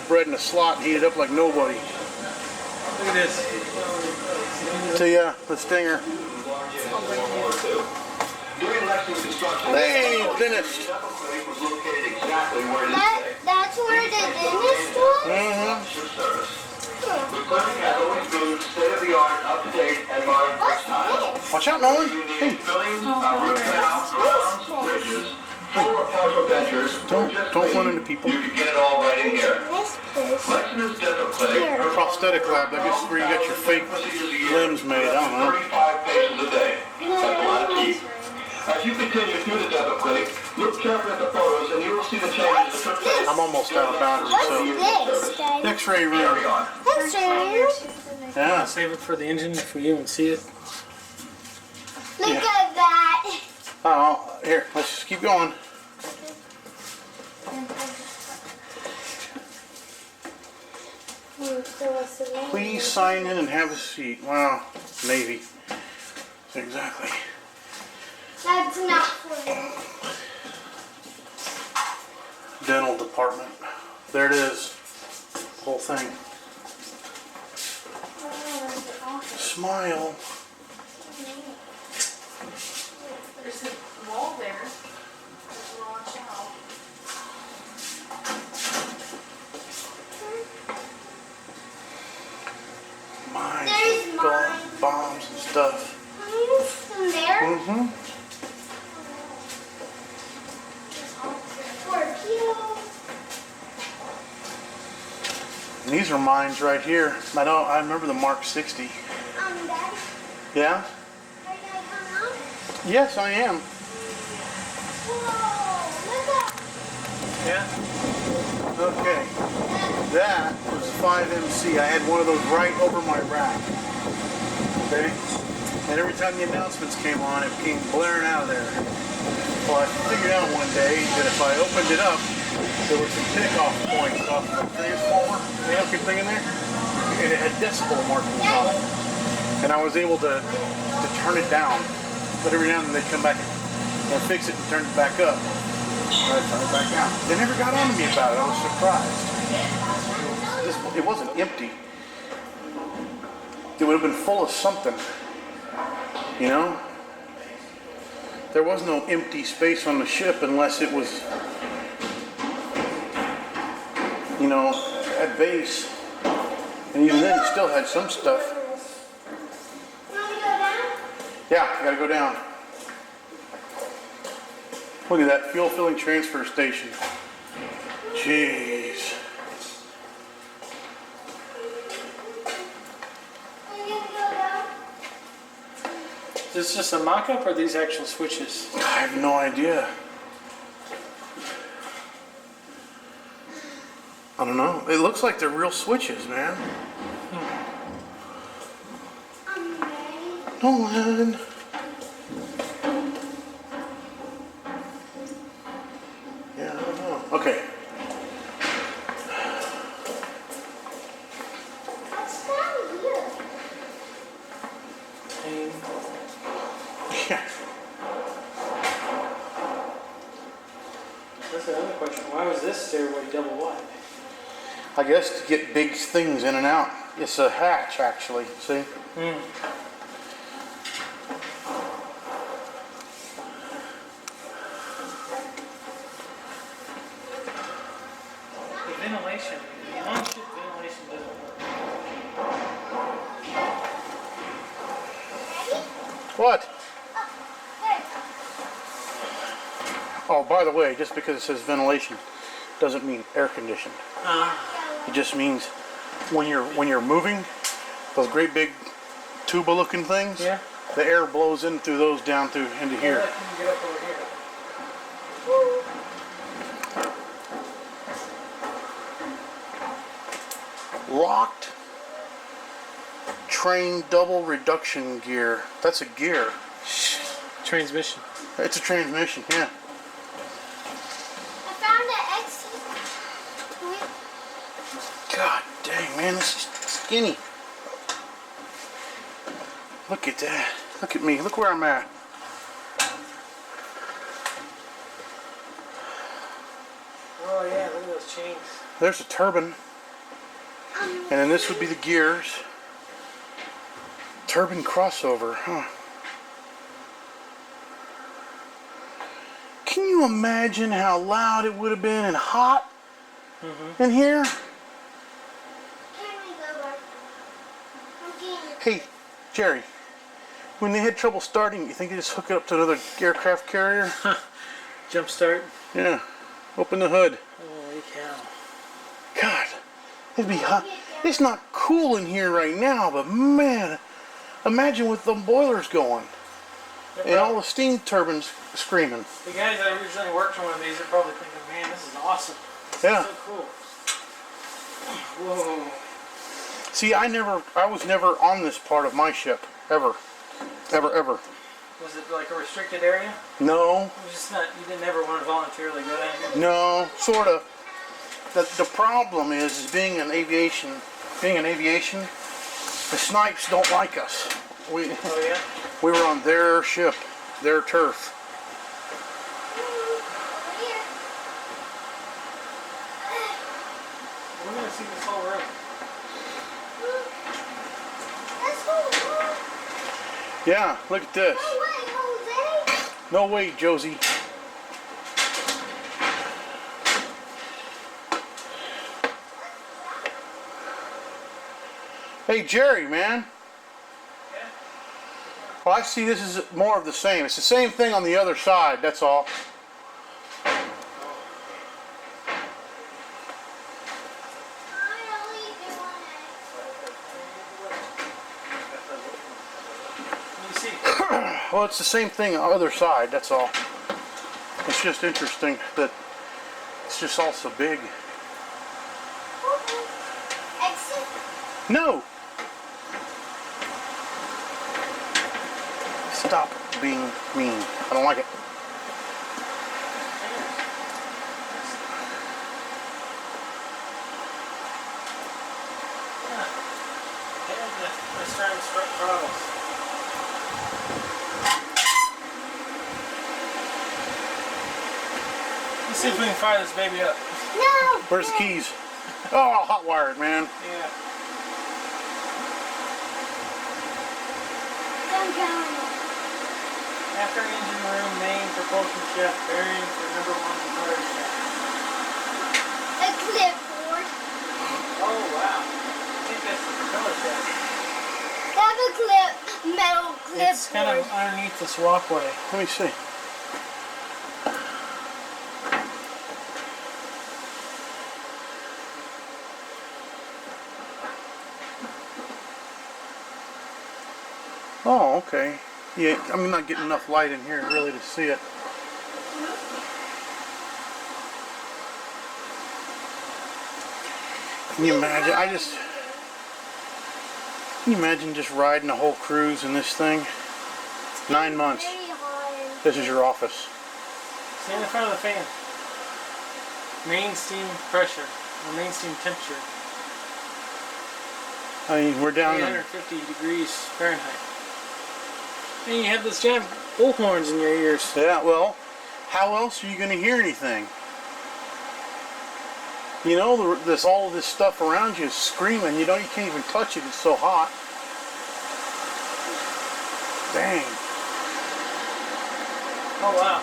bread in a slot and heat it up like nobody. Look at this. The stinger. Hey, finished. That's where the dentist was? What's Watch out, Nolan. Hey. Don't run into people. You can get it all right in here. Prosthetic lab, I guess where you got your fake limbs made, I don't know. 35 patients a day. That's a lot of teeth. As you continue through the dental clinic, look carefully at the photos and you will see the changes that took place. I'm almost out of battery, this, so. Daddy? X-ray room. X-ray. Yeah. Save it for the engine for you and see it. Look at that. Oh, here, let's just keep going. Please sign in and have a seat. Wow, Navy. Exactly. That's not for you. Dental department. There it is. Whole thing. Smile. There's a wall there. Watch out. Mine. There's mine. Bombs and stuff. In there? Mm-hmm. And these are mines right here. I remember the Mark 60. Daddy, Yeah? are you gonna come out? Yes, I am. Whoa, look up. Yeah. Okay. That was 5MC. I had one of those right over my rack. Okay? And every time the announcements came on, it came blaring out of there. Well, I figured out one day that if I opened it up, there were some takeoff points off the transformer, the looking thing in there, and it had decibel markings on it. And I was able to turn it down. But every now and then they'd come back and fix it and turn it back up. And I'd turn it back down. They never got on to me about it. I was surprised. It wasn't empty. It would have been full of something. You know? There was no empty space on the ship unless it was, you know, at base. And even then, it still had some stuff. You want me to go down? Yeah, I gotta go down. Look at that fuel filling transfer station. Jeez. Are you gonna go down? Is this just a mock-up or are these actual switches? I have no idea. I don't know. It looks like they're real switches, man. I'm ready. Nolan. Yeah, I don't know. Okay. What's down here? Yeah. That's another question. Why was this stairway double wide? I guess to get big things in and out. It's a hatch, actually. See? The ventilation. The on-ship ventilation doesn't work. What? Hey, Oh, by the way, just because it says ventilation doesn't mean air conditioned. It just means when you're moving, those great big tuba looking things, Yeah. the air blows in through those down through into here. How can you get up over here? Locked train double reduction gear. That's a gear. Transmission. It's a transmission, yeah. I found an exit. God dang, man, this is skinny. Look at that. Look at me. Look where I'm at. Oh yeah, look at those chains. There's a turbine. And then this would be the gears. Turbine crossover, huh? Can you imagine how loud it would have been and hot in here? Can we go back? I'm getting Hey, Jerry, when they had trouble starting, you think they just hook it up to another aircraft carrier? Jump start. Yeah. Open the hood. Holy cow. God, it'd be hot. It's not cool in here right now, but man, imagine with the boilers going and all the steam turbines screaming. The guys that originally worked on one of these are probably thinking, man, this is awesome. This Yeah. is so cool. Whoa. See, I was never on this part of my ship, ever. Ever. Was it like a restricted area? No, It was just not, you didn't ever want to voluntarily go down here? no, sort of. The problem is being in aviation, the snipes don't like us. Oh yeah? We were on their ship. their turf. We're gonna see this whole room. That's cool. Yeah, look at this. No way, Jose. No way, Josie. Hey, Jerry, man. Well, I see this is more of the same. It's the same thing on the other side, that's all. Well, it's the same thing on the other side, that's all. It's just interesting that it's just all so big. Exit. No! Stop being mean. I don't like it. Let's try and start throttles. Let's see if we can fire this baby up. No. Where's the keys? Oh, hot wired, man. Yeah. Don't count it. After engine room, main propulsion shaft bearing for number 1 propeller shaft. A clipboard. Oh wow. I think that's the propeller shaft. Have a metal clipboard. It's kind of underneath this walkway. Let me see. Oh, okay. Yeah, I'm not getting enough light in here really to see it. Can you imagine? Can you imagine just riding a whole cruise in this thing? 9 months. Very hard. This is your office. Stand in front of the fan. Main steam pressure, or main steam temperature, I mean, we're down in 350 degrees Fahrenheit. And you have this giant bullhorns in your ears. Yeah, well, how else are you going to hear anything? You know, all of this stuff around you is screaming. You can't even touch it. It's so hot. Dang. Oh wow.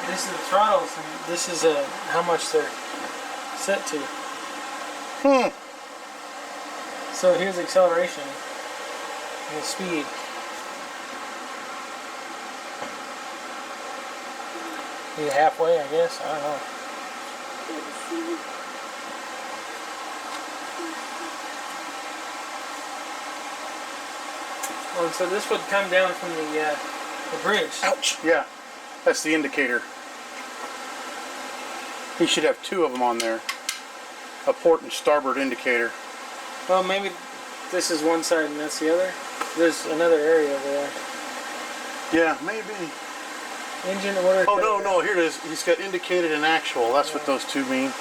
This is the throttles, and this is how much they're set to. So here's acceleration and speed. Maybe halfway, I guess. I don't know. Oh, so this would come down from the bridge. Ouch. Yeah, that's the indicator. He should have 2 of them on there. A port and starboard indicator. Well, maybe this is one side and that's the other. There's another area over there. Yeah, maybe. Engine order. Oh, no, here it is. He's got indicated and actual. That's what those 2 mean.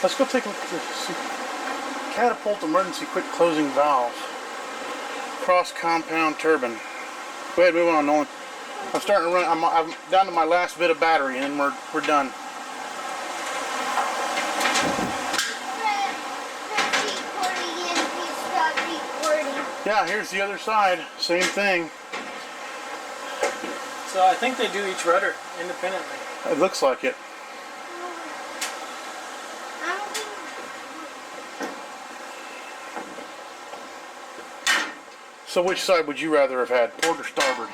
Let's go take a look at this. Catapult emergency quick closing valve. Cross compound turbine. Go ahead, move on, Nolan. I'm starting to run. I'm down to my last bit of battery, and then we're done. Yeah, here's the other side. Same thing. So I think they do each rudder independently. It looks like it. So which side would you rather have had, port or starboard?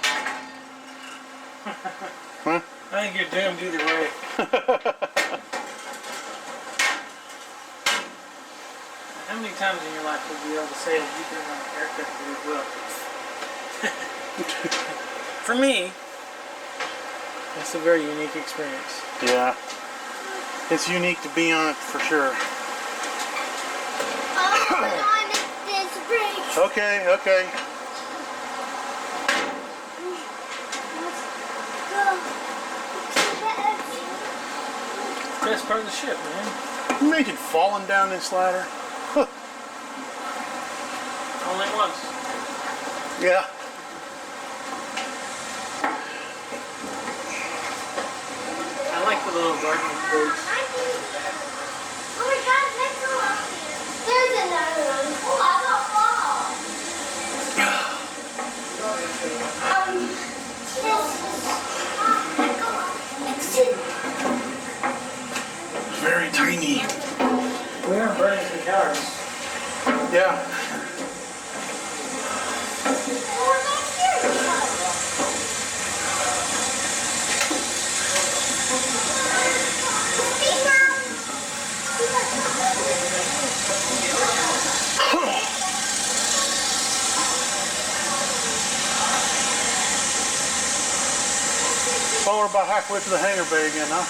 Huh? I think you're doomed either way. How many times in your life would you be able to say that you've been on an aircraft very well? For me, it's a very unique experience. Yeah. It's unique to be on it for sure. Okay, okay. Best part of the ship, man. Can you imagine falling down this ladder? Huh. Only once. Yeah. little gardening place. Oh my God, next one. There's another one. Oh, I got fall. This is Very tiny. We are burning some calories. Yeah. Well, we're about halfway to the hangar bay again, huh?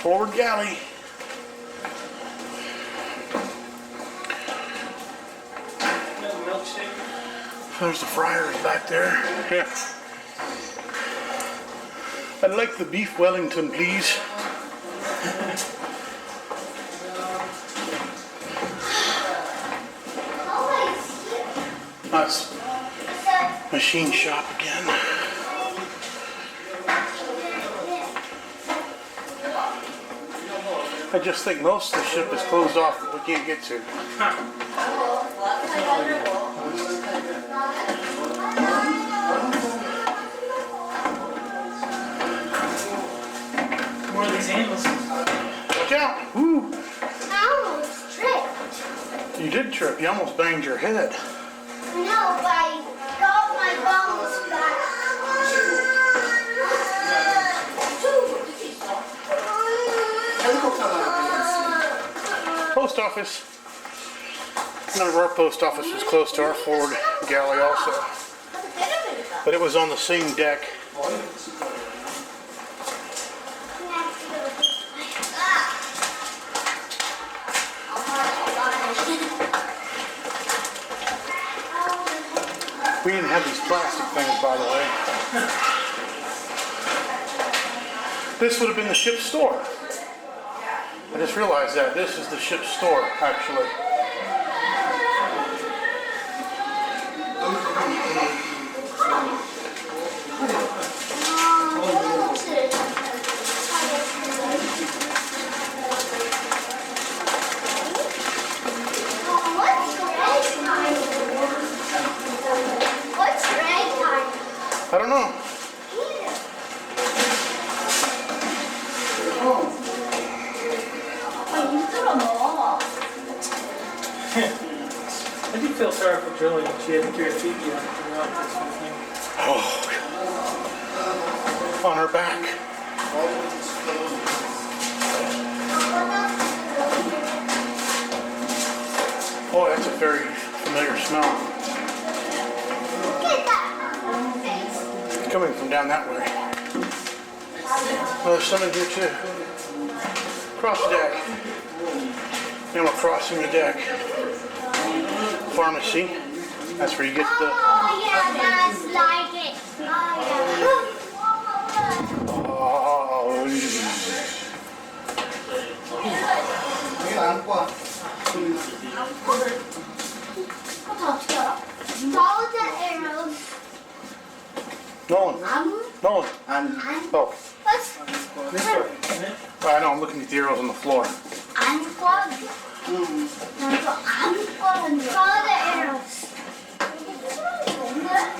Forward galley. Milkshake. There's the fryers back there. Yeah. I'd like the beef Wellington, please. That's machine shop again. I just think most of the ship is closed off that we can't get to. More of these handles. Watch out! Woo! I almost tripped. You did trip. You almost banged your head. No, but I got my bones back. Post office. None of our post office was close to our forward galley also. But it was on the same deck. We didn't have these plastic things, by the way. This would have been the ship's store. I just realized that. This is the ship's store, actually. I don't know. I do feel sorry for Julie when she had to carry her feet down throughout this whole thing. Oh, on her back. Oh, that's a very familiar smell. Coming from down that way. Oh, there's some in here too. Cross the deck. Now we're crossing the deck. Pharmacy. That's where you get the... Oh, yeah, that's like it. Follow the arrows. Nolan. Nolan. Oh. Let's I know, I'm looking at the arrows on the floor. unplug. Follow the arrows.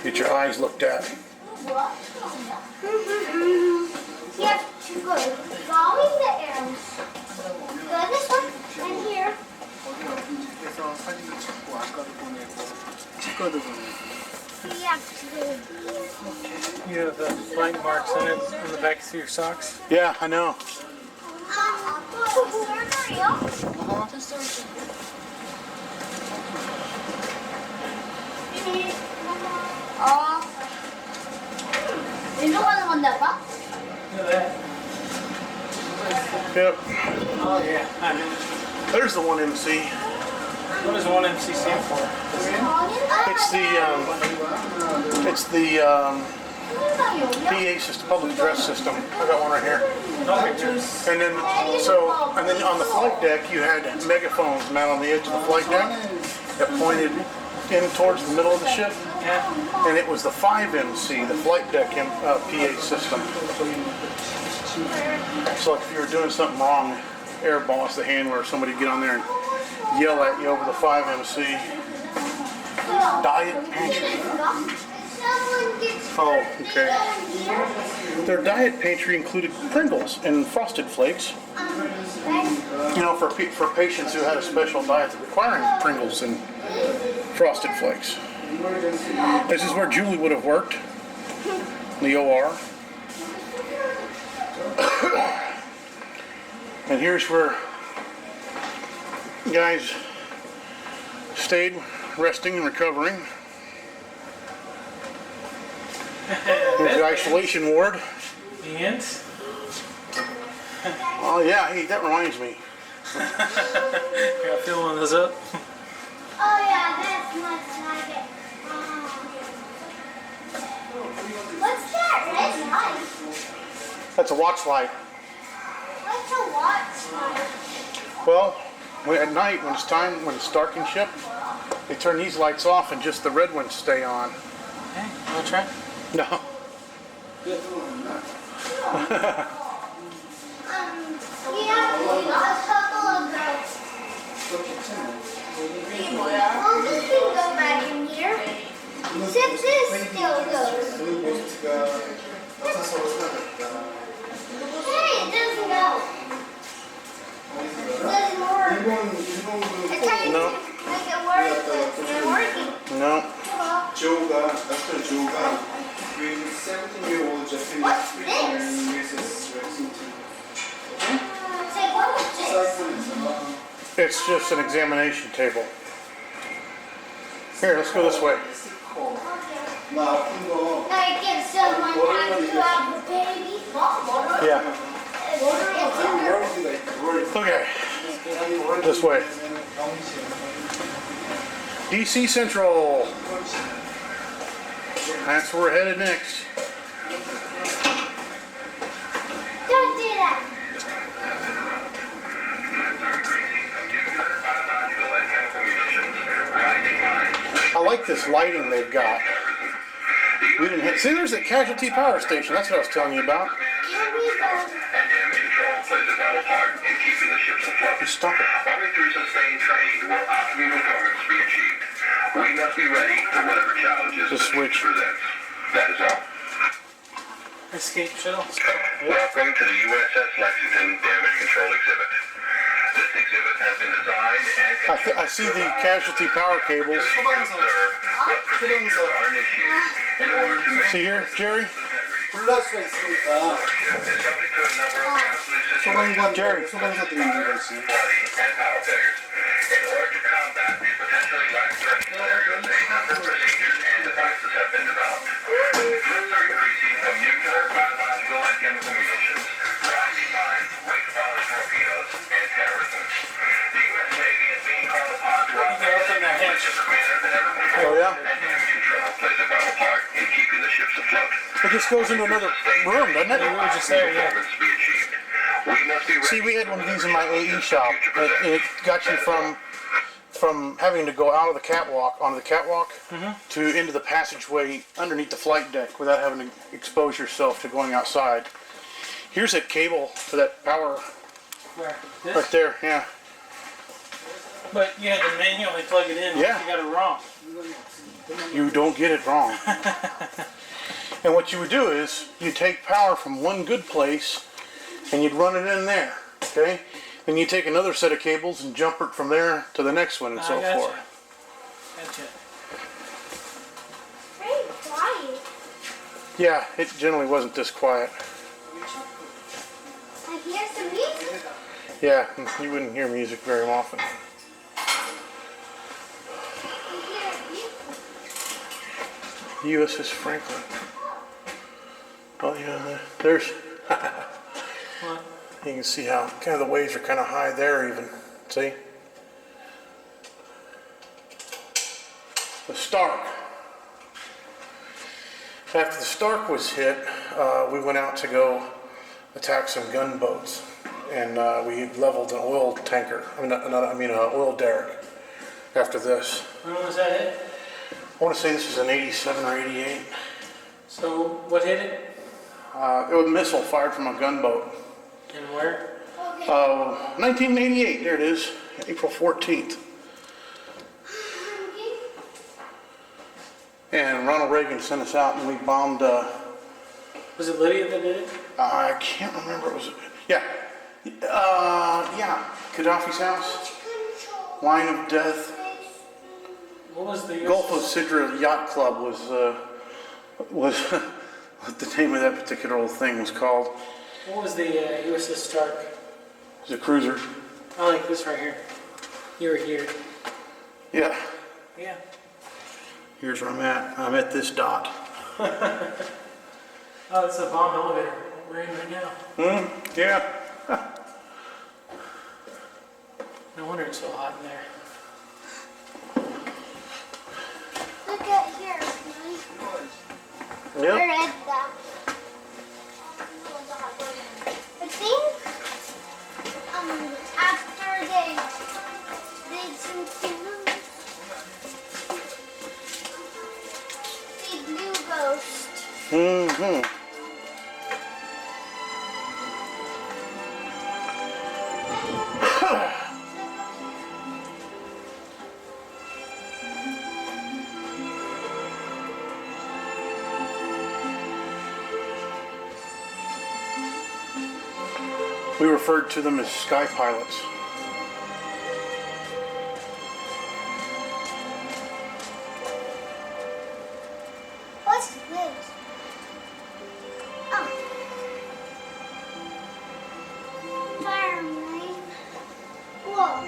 Get your eyes looked at. You have to go following the arrows. Go this one and here. You have to go here. You have the blank marks on it on the back of your socks. Yeah, I know. Look at that. Look at that. Yep. Oh yeah. There's the 1MC. What does 1MC stand for? It's the PA system, public address system. I got one right here. Okay. And then on the flight deck, you had megaphones mounted on the edge of the flight deck that pointed in towards the middle of the ship. Yeah. And it was the 5MC, the flight deck PA system. So like if you were doing something wrong, air boss, the handler, or somebody would get on there and yell at you over the 5MC. Diet pantry. Oh, okay. Their diet pantry included Pringles and Frosted Flakes. You know, for patients who had a special diet requiring Pringles and Frosted Flakes. This is where Julie would have worked, in the OR. And here's where guys stayed resting and recovering. Here's the isolation ward. And? Oh yeah, hey, that reminds me. Gotta fill one of those up. Oh yeah, that's much like it. What's that red light? That's a watch light. What's a watch light? Well, at night when it's dark in ship, they turn these lights off and just the red ones stay on. Okay, you wanna try? No. Yeah, we got a couple of those. Well, we can go back in here. Since this still goes. Hey, it doesn't go. It doesn't work. I tried to make it work, but it's not working. No. Well, with 17-year-old Japanese what's prisoner this? in USS Lexington. Say, what was this? It's just an examination table. Here, let's go this way. 나 아픈 거 Like if someone has to have a baby. Yeah. 월드가 있고 Okay. This way. DC Central. That's where we're headed next. Don't do that. I like this lighting they've got. We didn't hit. See, there's a casualty power station. That's what I was telling you about. Can we go? Just stop it. Only through sustained training will optimum performance be achieved. We must be ready for whatever challenges The switch. presents. That is all. Escape shuttle. Welcome to the USS Lexington Damage Control Exhibit. This exhibit has been designed and I see the casualty power cables. observe what procedures are initiated in order to make See here, Jerry? 불날 수가 있으니까 subject to a number of counseling 소방관 Jerry. 소방사들이 있는 거지. flooding and power failures. In order to combat these potentially life-threatening scenarios, a number of procedures and devices have been developed. Threats are increasing from nuclear, biological, and chemical munitions, rising mines, waste-bound torpedoes, and terrorism. The U.S. Navy is being called upon to operate in a much greater than ever before. Oh yeah? And damage control plays a vital part in keeping the ships afloat. It just goes into another room, doesn't it? We were just there, yeah. Performance be achieved. We must be ready. See, we had one of these in my AE shop. It got you from having to go out of the catwalk, onto the catwalk, to into the passageway underneath the flight deck without having to expose yourself to going outside. Here's a cable for that power Where? This? right there, yeah. But you had to manually plug it in. Yeah. You got it wrong. You don't get it wrong. And what you would do is, you take power from one good place and you'd run it in there, okay? Then you take another set of cables and jump it from there to the next one and so gotcha. forth. Gotcha. Very quiet. Yeah, it generally wasn't this quiet. I hear some music. Yeah, you wouldn't hear music very often. I hear you. USS Franklin. Oh yeah, there's. What? You can see how kind of the waves are kind of high there even. See? The Stark. After the Stark was hit, we went out to go attack some gunboats, and we leveled an oil tanker. An oil derrick. After this, When was that hit? I want to say this was in '87 or '88. So what hit it? It was a missile fired from a gunboat. And where? 1988. There it is, April 14th. And Ronald Reagan sent us out, and we bombed. Was it Lydia that did it? I can't remember. It was yeah, Gaddafi's house. Line of Death. What was the Gulf of Sidra Yacht Club was what the name of that particular old thing was called. What was the USS Stark? It was a cruiser. I like this right here. You were here. Yeah. Yeah. Here's where I'm at. I'm at this dot. Oh, it's a bomb elevator. We're in right now. Yeah. No wonder it's so hot in there. Look at here. Yep. Where is that? I think after they did some things, the blue ghost. Mm-hmm. We referred to them as sky pilots. What's this? Oh. Fireman. Whoa.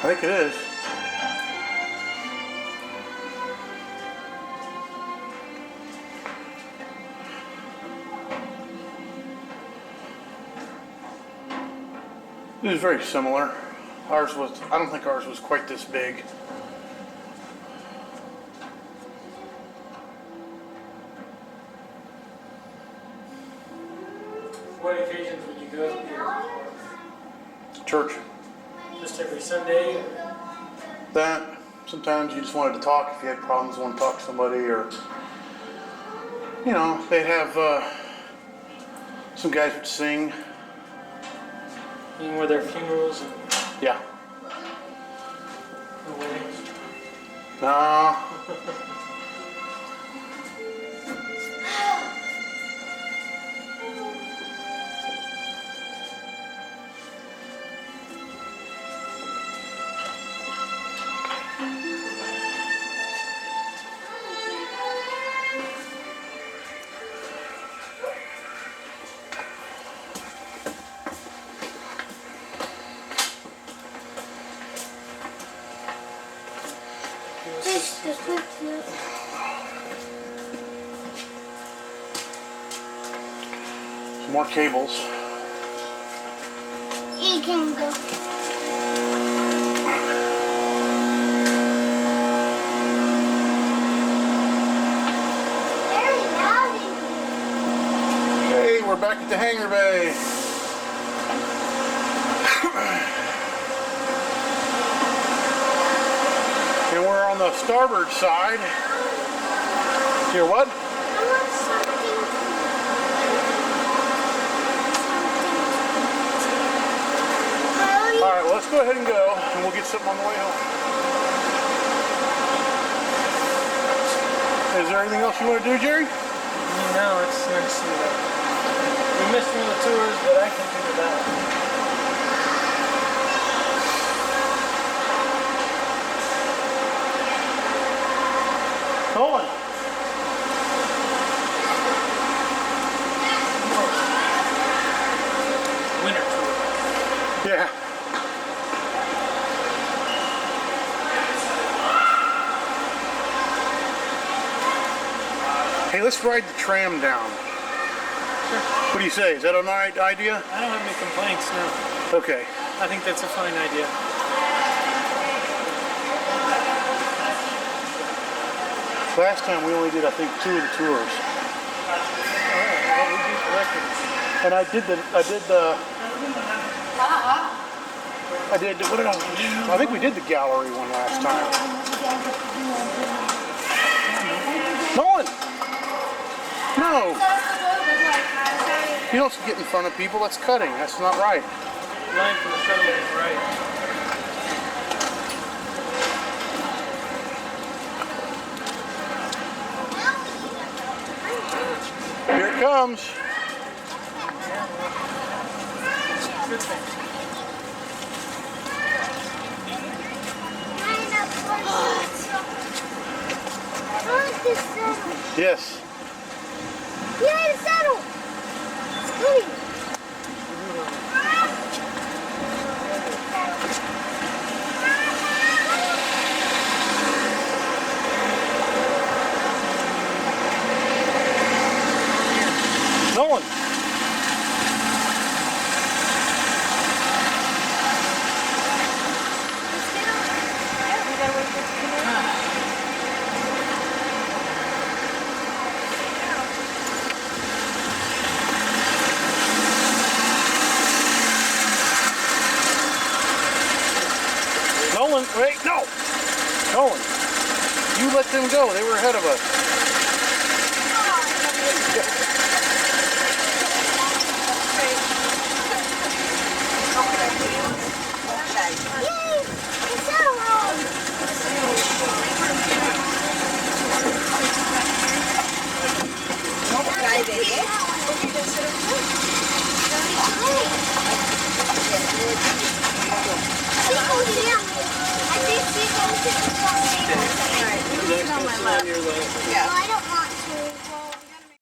I think it is. It was very similar. I don't think ours was quite this big. What occasions would you go here? Church. Just every Sunday? That. Sometimes you just wanted to talk if you had problems, want to talk to somebody, or, you know, they'd have some guys would sing. You know, were there funerals and Yeah. no weddings? No. This the quick look. Some more cables. You can go. Very loud in here. Hey, we're back at the hangar bay. And we're on the starboard side. Here, what? I want something All right, well, let's go ahead and go, and we'll get something on the way home. Is there anything else you want to do, Jerry? No, it's nice to see that. We missed one of the tours, but I can figure that out. Colin. Winter tour. Yeah. Hey, let's ride the tram down. What do you say? Is that an alright idea? I don't have any complaints, no. Okay. I think that's a fine idea. Last time we only did, I think, 2 of the tours. Alright, well, we beat the record. And I did, what did I think we did the gallery one last time. Nolan! No! You don't get in front of people, that's cutting, that's not right. Line from the shuttle is right. Here it comes. Good thing. Yes. Yeah, the saddle. Scooby. Nolan. Nolan, wait, no! Nolan, you let them go. They were ahead of us. Yay! The saddle Next, it's on your left. Well, I don't